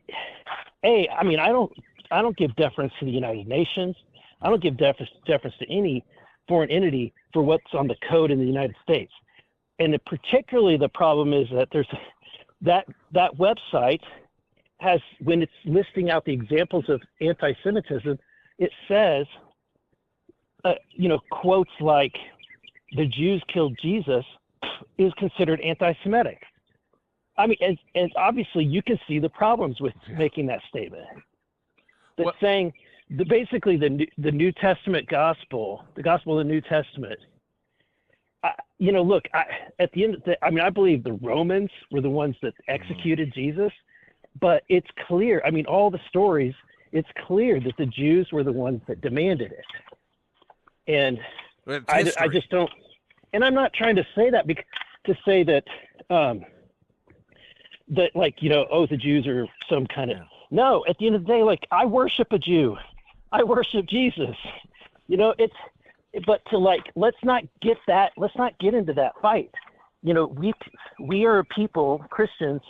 don't give deference to the United Nations. I don't give deference to any foreign entity for what's on the code in the United States. And particularly the problem is that there's that website has, when it's listing out the examples of anti-Semitism, it says, quotes like "the Jews killed Jesus" is considered anti-Semitic. I mean, and obviously you can see the problems with making that statement. That's saying basically the New Testament gospel, the gospel of the New Testament. At the end of I believe the Romans were the ones that executed Jesus, but it's clear. I mean, all the stories, it's clear that the Jews were the ones that demanded it. And I just don't. And I'm not trying to say that to say that. That the Jews are some kind of, no, at the end of the day, I worship a Jew. I worship Jesus. But let's not get into that fight. We are a people, Christians,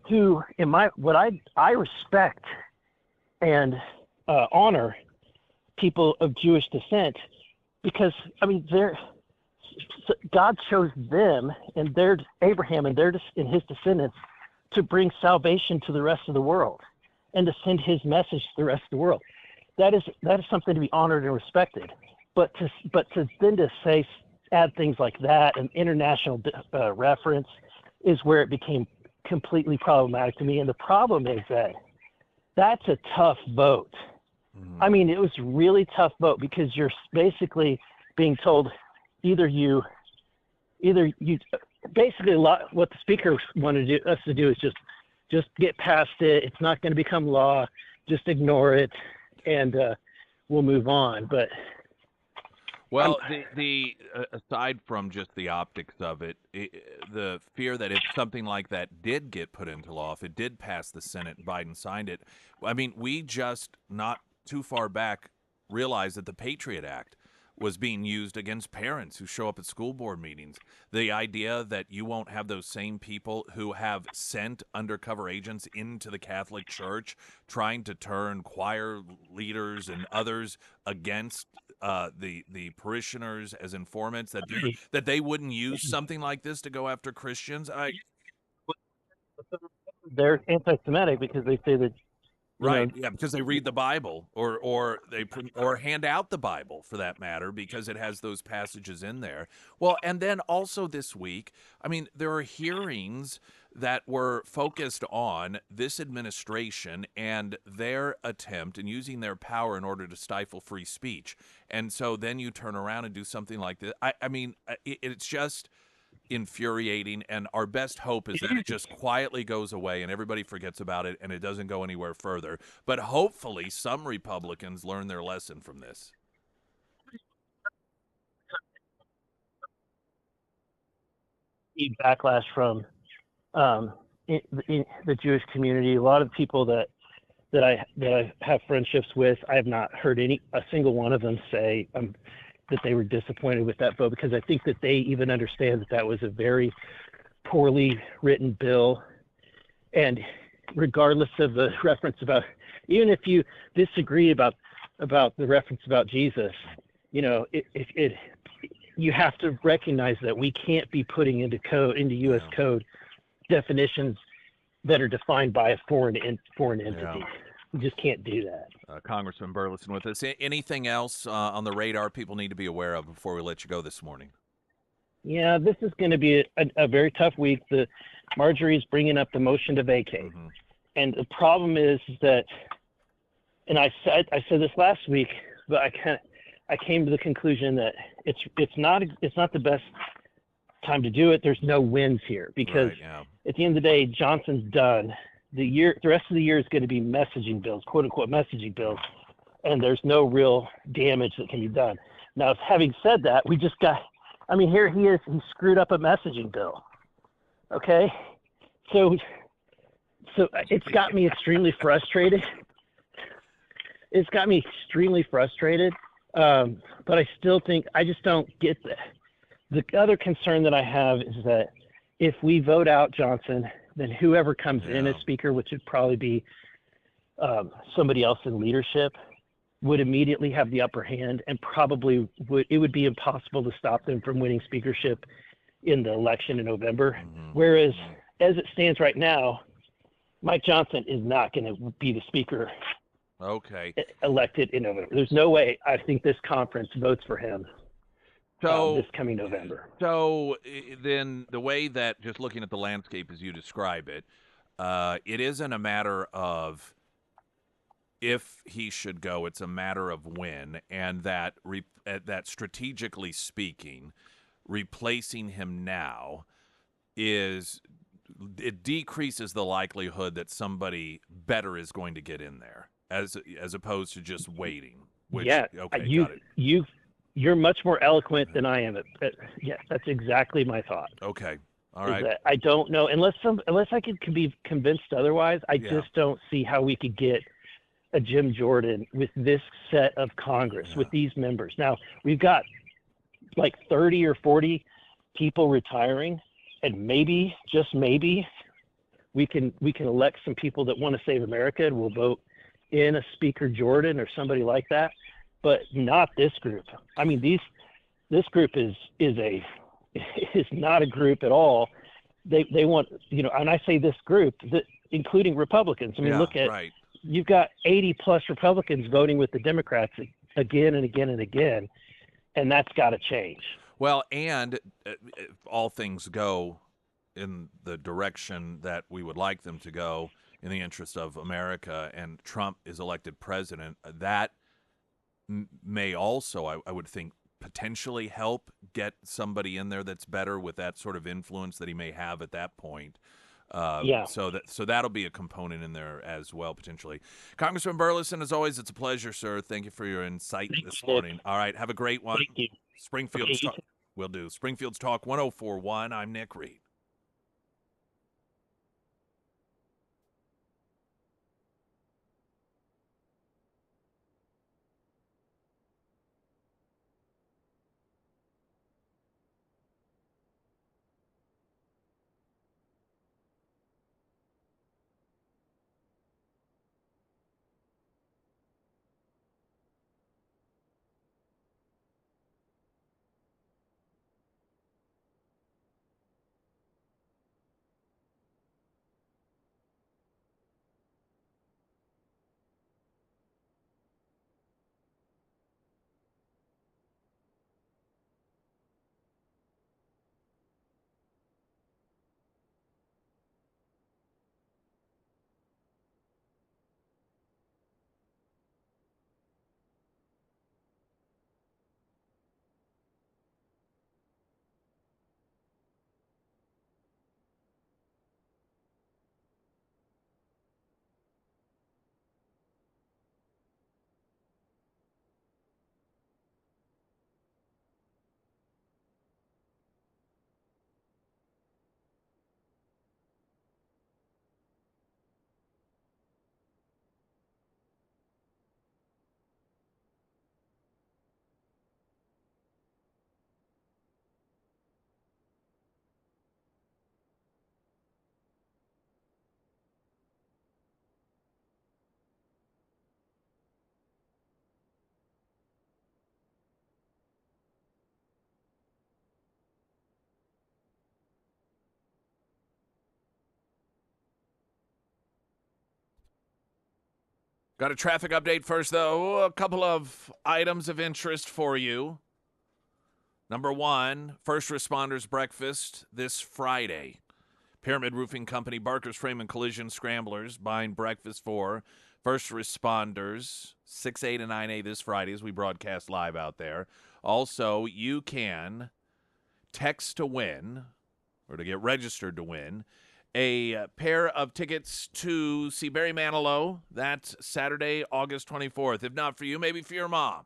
who I respect and honor people of Jewish descent, because God chose them and Abraham and his descendants to bring salvation to the rest of the world and to send his message to the rest of the world. That is something to be honored and respected. But to add things like that, and international reference, is where it became completely problematic to me. And the problem is that that's a tough vote. I mean, it was a really tough vote, because you're basically being told either you basically what the speaker wanted us to do is just get past it. It's not going to become law. Just ignore it, and we'll move on. But Well, the aside from just the optics of it, the fear that if something like that did get put into law, if it did pass the Senate and Biden signed it, I mean, we just not too far back realized that the Patriot Act was being used against parents who show up at school board meetings. The idea that you won't have those same people who have sent undercover agents into the Catholic Church trying to turn choir leaders and others against the parishioners as informants, that they wouldn't use something like this to go after Christians. They're anti-Semitic because they say that, Right, yeah, because they read the Bible or hand out the Bible for that matter because it has those passages in there. Well, and then also this week, I mean, there are hearings that were focused on this administration and their attempt in using their power in order to stifle free speech. And so then you turn around and do something like this. I mean, it's just infuriating, and our best hope is that it just quietly goes away and everybody forgets about it and it doesn't go anywhere further. But hopefully some Republicans learn their lesson from this. Backlash from in the Jewish community. A lot of people that I have friendships with, I have not heard a single one of them say that they were disappointed with that vote, because I think that they even understand that that was a very poorly written bill. And regardless of the reference about, even if you disagree about the reference about Jesus, you have to recognize that we can't be putting into U.S. code definitions that are defined by a foreign entity. Yeah. We just can't do that. Congressman Burleson with us. Anything else on the radar people need to be aware of before we let you go this morning? Yeah, this is going to be a very tough week. Marjorie's bringing up the motion to vacate. Mm-hmm. And the problem is that, and I said this last week, but I came to the conclusion that it's not the best time to do it. There's no wins here, because at the end of the day, Johnson's done. The rest of the year is going to be messaging bills, quote unquote messaging bills, and there's no real damage that can be done. Now, having said that, here he is, he screwed up a messaging bill. Okay, so it's got me extremely frustrated. But I still think, I just don't get that. The other concern that I have is that if we vote out Johnson, then whoever comes in as speaker, which would probably be somebody else in leadership, would immediately have the upper hand, and probably it would be impossible to stop them from winning speakership in the election in November. Mm-hmm. Whereas, as it stands right now, Mike Johnson is not going to be the speaker elected in November. There's no way I think this conference votes for him this coming November. So then the way that, just looking at the landscape as you describe it, it isn't a matter of if he should go, it's a matter of when, and that strategically speaking, replacing him now it decreases the likelihood that somebody better is going to get in there, as opposed to just waiting. Got it. You're much more eloquent than I am. Yes, that's exactly my thought. Okay, all right. I don't know, unless I can be convinced otherwise. I just don't see how we could get a Jim Jordan with this set of Congress, with these members. Now, we've got like 30 or 40 people retiring, and maybe, just maybe, we can elect some people that want to save America, and we'll vote in a Speaker Jordan or somebody like that, but not this group. I mean, this group is not a group at all. They want, and I say this group, including Republicans. I mean, look at, you've got 80 plus Republicans voting with the Democrats again and again and again, and that's got to change. Well, and if all things go in the direction that we would like them to go in the interest of America, and Trump is elected president, that may also, I would think, potentially help get somebody in there that's better with that sort of influence that he may have at that point. Yeah. So that'll be a component in there as well, potentially. Congressman Burleson, as always, it's a pleasure, sir. Thank you for your insight Thank this you, Nick. morning. All right, have a great one. Thank you. Okay, Springfield's you Talk. Will do. Springfield's Talk 1041. I'm Nick Reed. Got a traffic update first, though. A couple of items of interest for you. Number one, first responders breakfast this Friday. Pyramid Roofing Company, Barker's Frame and Collision Scramblers buying breakfast for first responders, 6A to 9A this Friday as we broadcast live out there. Also, you can text to win or to get registered to win a pair of tickets to see Barry Manilow. That's Saturday, August 24th. If not for you, maybe for your mom.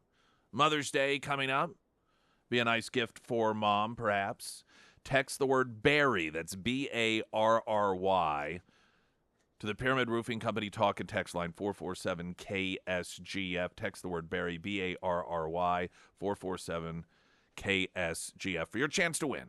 Mother's Day coming up. Be a nice gift for mom, perhaps. Text the word Barry, that's Barry, to the Pyramid Roofing Company talk and text line 447-KSGF. Text the word Barry, Barry, 447-KSGF for your chance to win.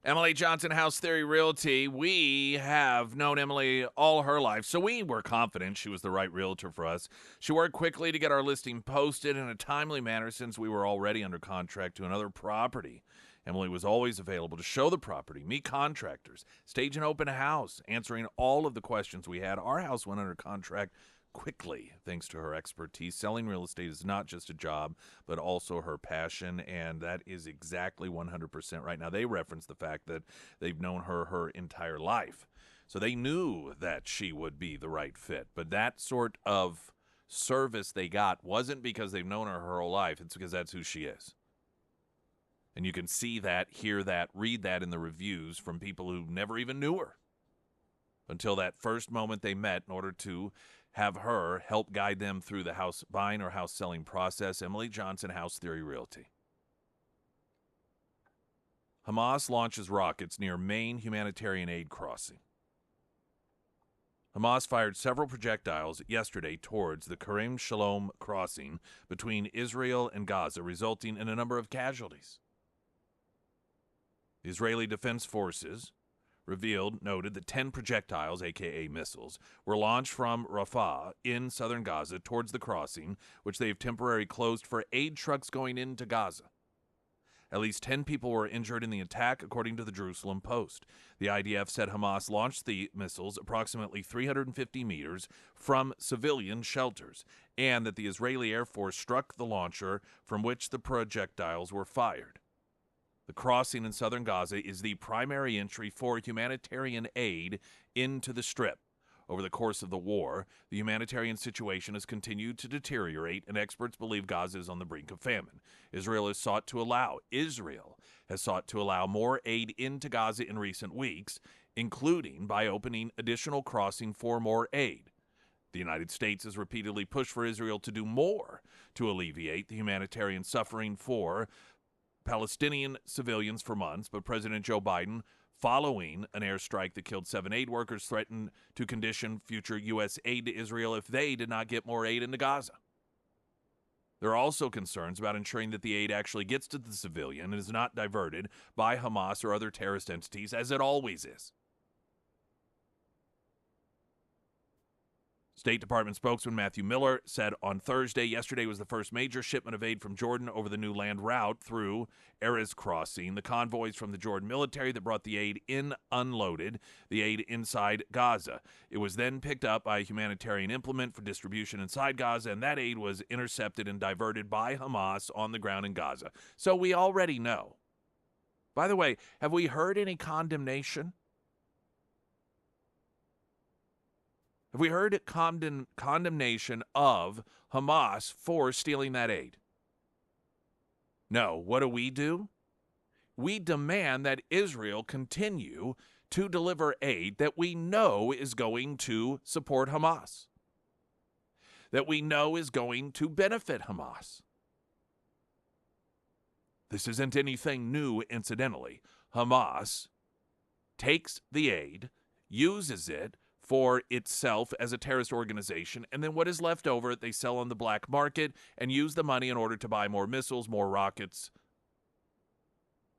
Emily Johnson, House Theory Realty. We have known Emily all her life, so we were confident she was the right realtor for us. She worked quickly to get our listing posted in a timely manner since we were already under contract to another property. Emily was always available to show the property, meet contractors, stage an open house, answering all of the questions we had. Our house went under contract quickly thanks to her expertise. Selling real estate is not just a job, but also her passion, and that is exactly 100% right. Now, they reference the fact that they've known her entire life, so they knew that she would be the right fit. But that sort of service they got wasn't because they've known her whole life. It's because that's who she is. And you can see that, hear that, read that in the reviews from people who never even knew her until that first moment they met in order to have her help guide them through the house buying or house selling process. Emily Johnson, House Theory Realty. Hamas launches rockets near main humanitarian aid crossing. Hamas fired several projectiles yesterday towards the Kerem Shalom crossing between Israel and Gaza, resulting in a number of casualties. The Israeli Defense Forces noted that 10 projectiles, a.k.a. missiles, were launched from Rafah in southern Gaza towards the crossing, which they've temporarily closed for aid trucks going into Gaza. At least 10 people were injured in the attack, according to the Jerusalem Post. The IDF said Hamas launched the missiles approximately 350 meters from civilian shelters, and that the Israeli Air Force struck the launcher from which the projectiles were fired. The crossing in southern Gaza is the primary entry for humanitarian aid into the Strip. Over the course of the war, the humanitarian situation has continued to deteriorate, and experts believe Gaza is on the brink of famine. Israel has sought to allow more aid into Gaza in recent weeks, including by opening additional crossing for more aid. The United States has repeatedly pushed for Israel to do more to alleviate the humanitarian suffering for Palestinian civilians for months, but President Joe Biden, following an airstrike that killed 7 aid workers, threatened to condition future U.S. aid to Israel if they did not get more aid into Gaza. There are also concerns about ensuring that the aid actually gets to the civilian and is not diverted by Hamas or other terrorist entities, as it always is. State Department spokesman Matthew Miller said on Thursday, yesterday was the first major shipment of aid from Jordan over the new land route through Erez Crossing. The convoys from the Jordan military that brought the aid in unloaded the aid inside Gaza. It was then picked up by a humanitarian implement for distribution inside Gaza, and that aid was intercepted and diverted by Hamas on the ground in Gaza. So we already know. By the way, have we heard any condemnation? Have we heard condemnation of Hamas for stealing that aid? No. What do? We demand that Israel continue to deliver aid that we know is going to support Hamas, that we know is going to benefit Hamas. This isn't anything new, incidentally. Hamas takes the aid, uses it for itself as a terrorist organization, and then what is left over, they sell on the black market and use the money in order to buy more missiles, more rockets.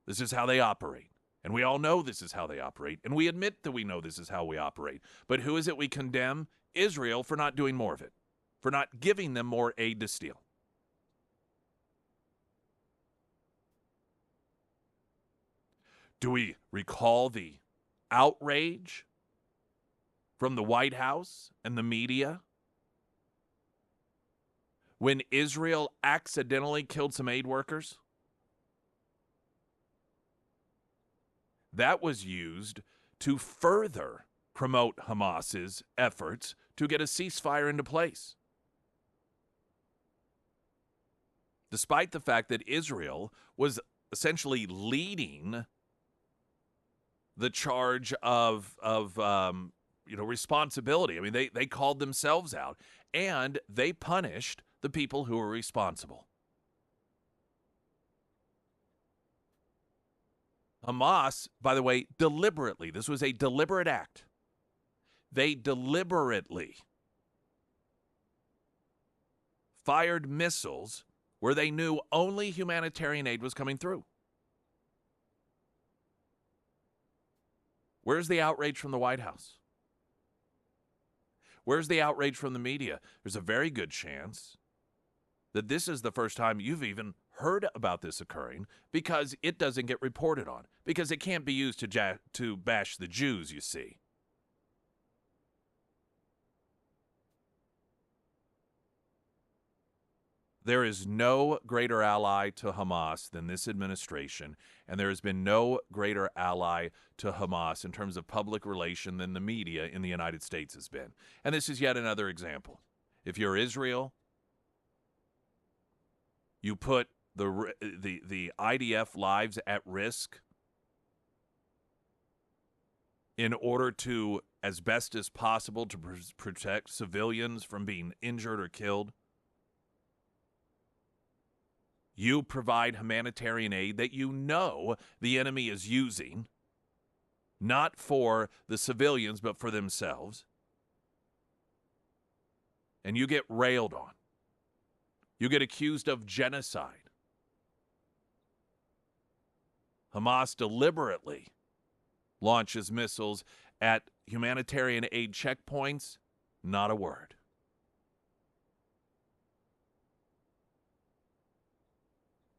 This is how they operate. And we all know this is how they operate, and we admit that we know this is how we operate. But who is it we condemn? Israel for not doing more of it, for not giving them more aid to steal. Do we recall the outrage from the White House and the media when Israel accidentally killed some aid workers? That was used to further promote Hamas's efforts to get a ceasefire into place. Despite the fact that Israel was essentially leading the charge of responsibility. I mean, they called themselves out, and they punished the people who were responsible. Hamas, by the way, deliberately, this was a deliberate act. They deliberately fired missiles where they knew only humanitarian aid was coming through. Where's the outrage from the White House? Where's the outrage from the media? There's a very good chance that this is the first time you've even heard about this occurring because it doesn't get reported on, because it can't be used to bash the Jews, you see. There is no greater ally to Hamas than this administration, and there has been no greater ally to Hamas in terms of public relation than the media in the United States has been. And this is yet another example. If you're Israel, you put the IDF lives at risk in order to, as best as possible, to protect civilians from being injured or killed. You provide humanitarian aid that you know the enemy is using, not for the civilians, but for themselves. And you get railed on. You get accused of genocide. Hamas deliberately launches missiles at humanitarian aid checkpoints. Not a word.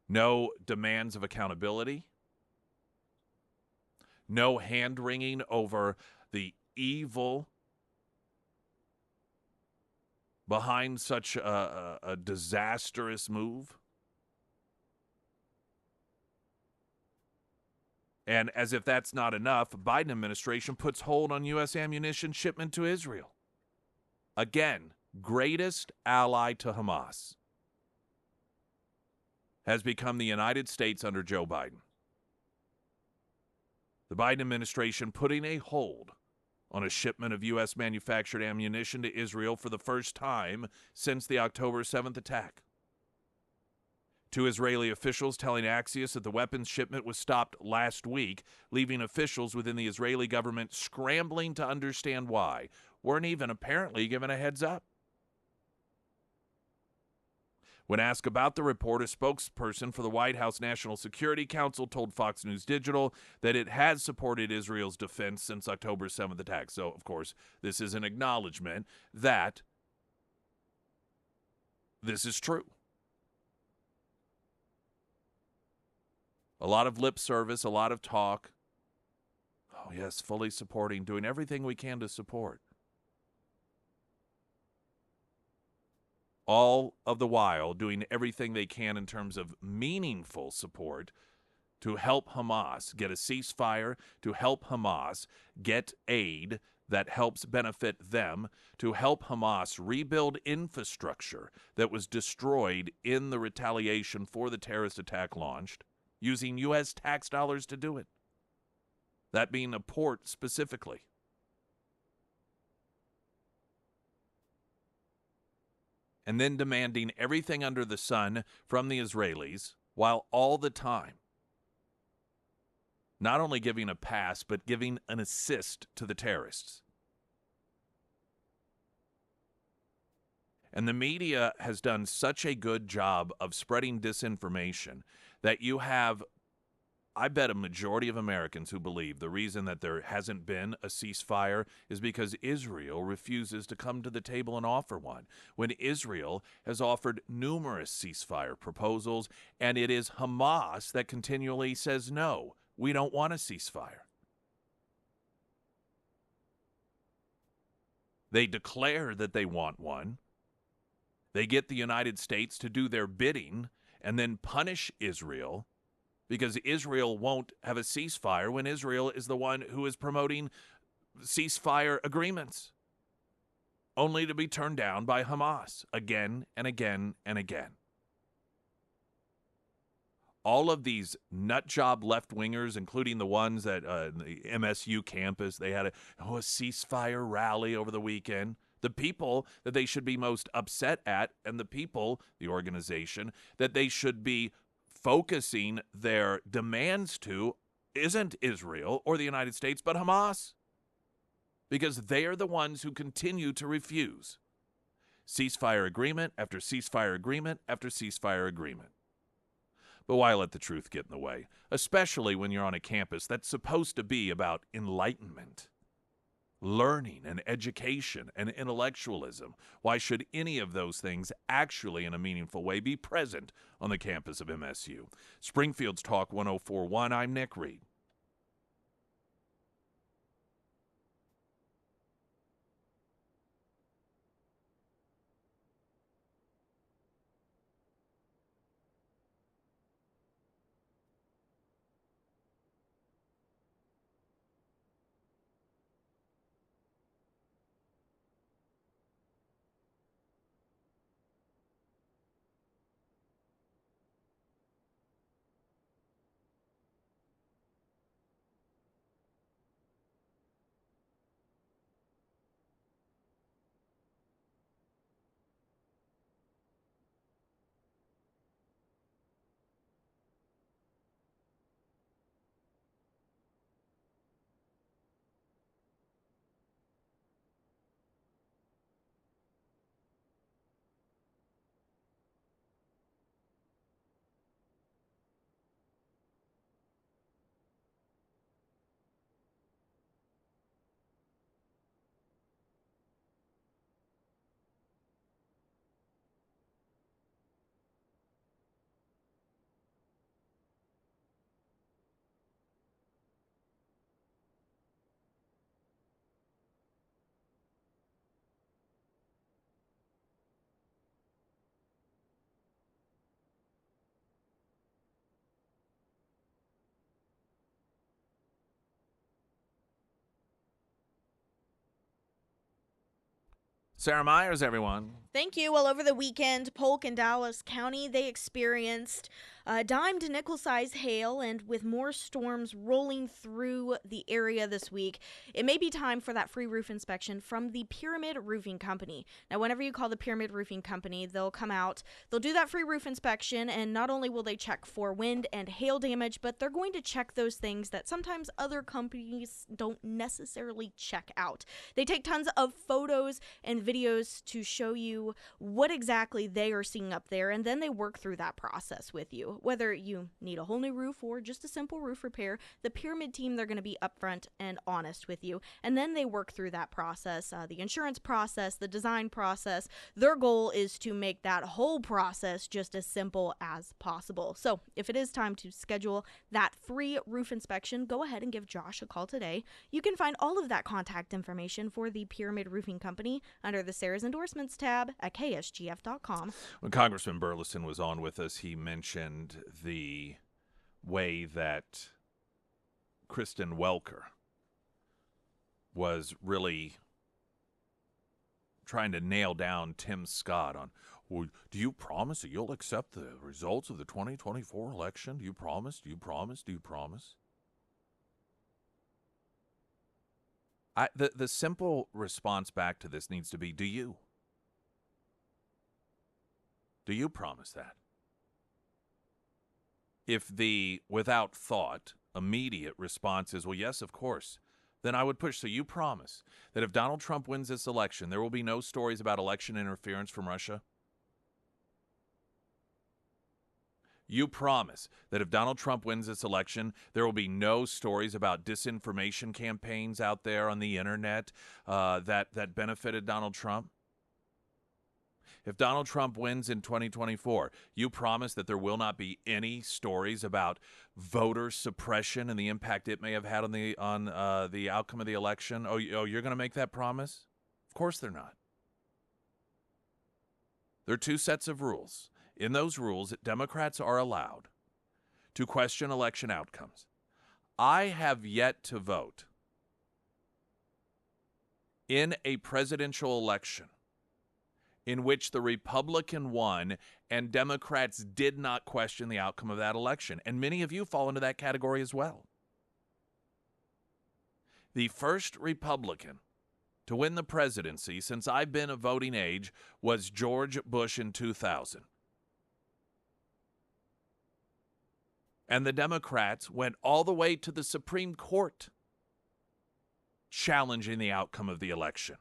No demands of accountability. No hand-wringing over the evil behind such a disastrous move. And as if that's not enough, Biden administration puts hold on U.S. ammunition shipment to Israel. Again, greatest ally to Hamas has become the United States under Joe Biden. The Biden administration putting a hold on a shipment of U.S. manufactured ammunition to Israel for the first time since the October 7th attack. Two Israeli officials telling Axios that the weapons shipment was stopped last week, leaving officials within the Israeli government scrambling to understand why, weren't even apparently given a heads up. When asked about the report, a spokesperson for the White House National Security Council told Fox News Digital that it has supported Israel's defense since October 7th attack. So, of course, this is an acknowledgement that this is true. A lot of lip service, a lot of talk. Oh, yes, fully supporting, doing everything we can to support. All of the while doing everything they can in terms of meaningful support to help Hamas get a ceasefire, to help Hamas get aid that helps benefit them, to help Hamas rebuild infrastructure that was destroyed in the retaliation for the terrorist attack launched, using U.S. tax dollars to do it. That being a port specifically. And then demanding everything under the sun from the Israelis, while all the time not only giving a pass, but giving an assist to the terrorists. And the media has done such a good job of spreading disinformation that you have, I bet, a majority of Americans who believe the reason that there hasn't been a ceasefire is because Israel refuses to come to the table and offer one, when Israel has offered numerous ceasefire proposals, and it is Hamas that continually says, no, we don't want a ceasefire. They declare that they want one. They get the United States to do their bidding and then punish Israel, because Israel won't have a ceasefire when Israel is the one who is promoting ceasefire agreements, only to be turned down by Hamas again and again and again. All of these nutjob left-wingers, including the ones at the MSU campus, they had a ceasefire rally over the weekend. The people that they should be most upset at, and the people, the organization, that they should be focusing their demands to isn't Israel or the United States, but Hamas. Because they are the ones who continue to refuse ceasefire agreement after ceasefire agreement after ceasefire agreement. But why let the truth get in the way, especially when you're on a campus that's supposed to be about enlightenment, learning and education and intellectualism? Why should any of those things actually in a meaningful way be present on the campus of MSU? Springfield's Talk 1041, I'm Nick Reed. Sarah Myers, everyone. Thank you. Well, over the weekend, Polk and Dallas County, they experienced dime to nickel size hail, and with more storms rolling through the area this week, it may be time for that free roof inspection from the Pyramid Roofing Company. Now, whenever you call the Pyramid Roofing Company, they'll come out, they'll do that free roof inspection, and not only will they check for wind and hail damage, but they're going to check those things that sometimes other companies don't necessarily check out. They take tons of photos and videos to show you what exactly they are seeing up there, and then they work through that process with you. Whether you need a whole new roof or just a simple roof repair, the Pyramid team, they're going to be upfront and honest with you, and then they work through that process, the insurance process, the design process. Their goal is to make that whole process just as simple as possible. So if it is time to schedule that free roof inspection, go ahead and give Josh a call today. You can find all of that contact information for the Pyramid Roofing Company under the Sarah's Endorsements tab at ksgf.com. When Congressman Burleson was on with us, he mentioned the way that Kristen Welker was really trying to nail down Tim Scott on, well, do you promise that you'll accept the results of the 2024 election? Do you promise? Do you promise? Do you promise? The simple response back to this needs to be, do you? Do you promise that? If the, without thought, immediate response is, well, yes, of course, then I would push. So you promise that if Donald Trump wins this election, there will be no stories about election interference from Russia? You promise that if Donald Trump wins this election, there will be no stories about disinformation campaigns out there on the internet that benefited Donald Trump? If Donald Trump wins in 2024, you promise that there will not be any stories about voter suppression and the impact it may have had on the outcome of the election? Oh, you're going to make that promise? Of course they're not. There are two sets of rules. In those rules, Democrats are allowed to question election outcomes. I have yet to vote in a presidential election in which the Republican won and Democrats did not question the outcome of that election. And many of you fall into that category as well. The first Republican to win the presidency since I've been of voting age was George Bush in 2000. And the Democrats went all the way to the Supreme Court challenging the outcome of the election.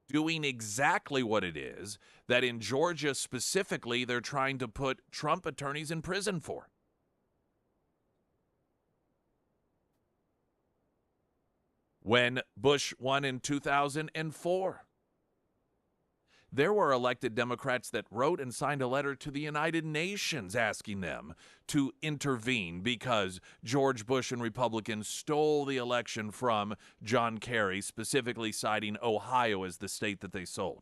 doing exactly what it is that in Georgia specifically they're trying to put Trump attorneys in prison for. When Bush won in 2004, there were elected Democrats that wrote and signed a letter to the United Nations asking them to intervene because George Bush and Republicans stole the election from John Kerry, specifically citing Ohio as the state that they stole.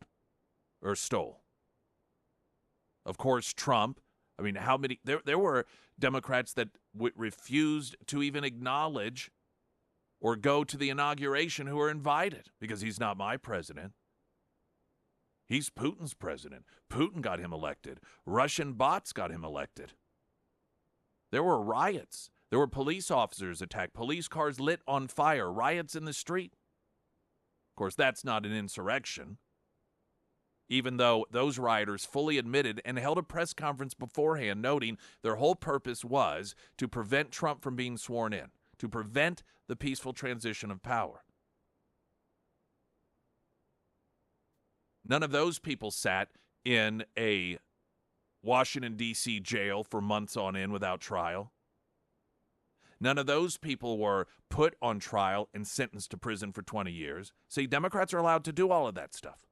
Of course, Trump, I mean, how many, there were Democrats that refused to even acknowledge or go to the inauguration who were invited because he's not my president. He's Putin's president. Putin got him elected. Russian bots got him elected. There were riots. There were police officers attacked, police cars lit on fire, riots in the street. Of course, that's not an insurrection, even though those rioters fully admitted and held a press conference beforehand noting their whole purpose was to prevent Trump from being sworn in, to prevent the peaceful transition of power. None of those people sat in a Washington, D.C. jail for months on end without trial. None of those people were put on trial and sentenced to prison for 20 years. See, Democrats are allowed to do all of that stuff.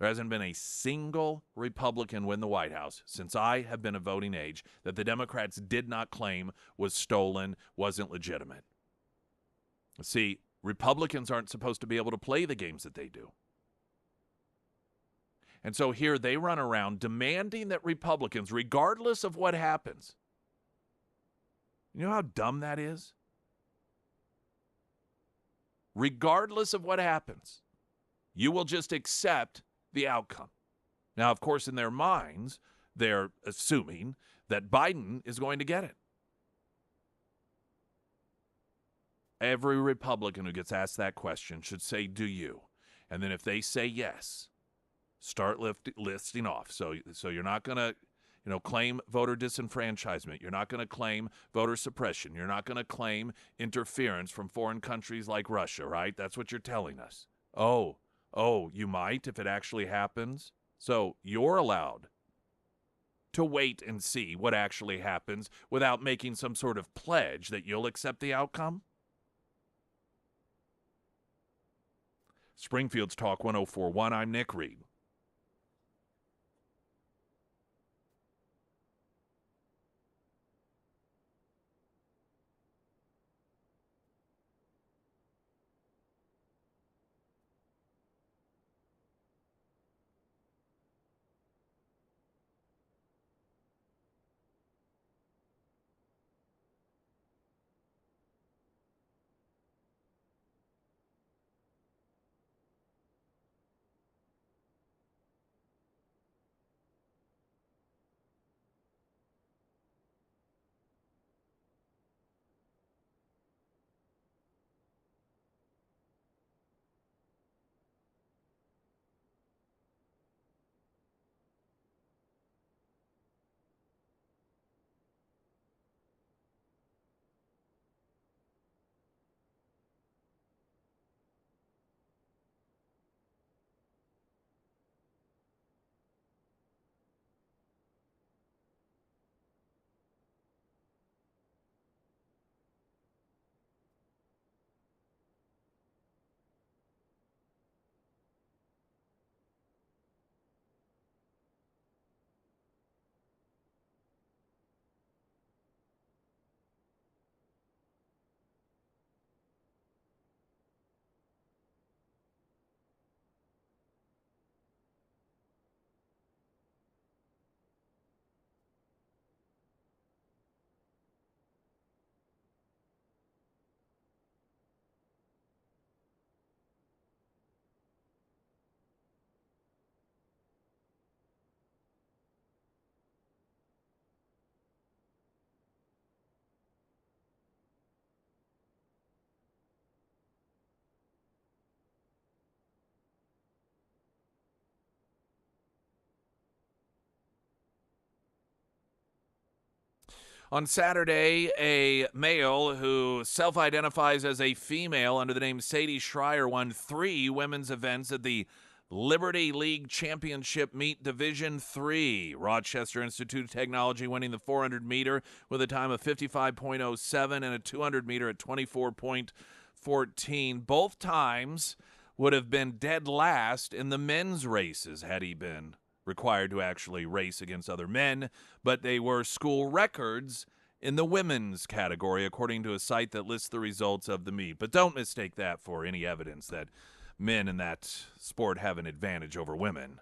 There hasn't been a single Republican win the White House since I have been of voting age that the Democrats did not claim was stolen, wasn't legitimate. See, Republicans aren't supposed to be able to play the games that they do. And so here they run around demanding that Republicans, regardless of what happens, you know how dumb that is? Regardless of what happens, you will just accept the outcome. Now, of course, in their minds, they're assuming that Biden is going to get it. Every Republican who gets asked that question should say, do you? And then if they say yes, start listing off. So you're not going to, claim voter disenfranchisement. You're not going to claim voter suppression. You're not going to claim interference from foreign countries like Russia, right? That's what you're telling us. Oh, you might if it actually happens. So you're allowed to wait and see what actually happens without making some sort of pledge that you'll accept the outcome? Springfield's Talk 104.1. I'm Nick Reed. On Saturday, a male who self-identifies as a female under the name Sadie Schreier won 3 women's events at the Liberty League Championship Meet Division III. Rochester Institute of Technology winning the 400 meter with a time of 55.07 and a 200 meter at 24.14. Both times would have been dead last in the men's races had he been required to actually race against other men, but they were school records in the women's category, according to a site that lists the results of the meet. But don't mistake that for any evidence that men in that sport have an advantage over women.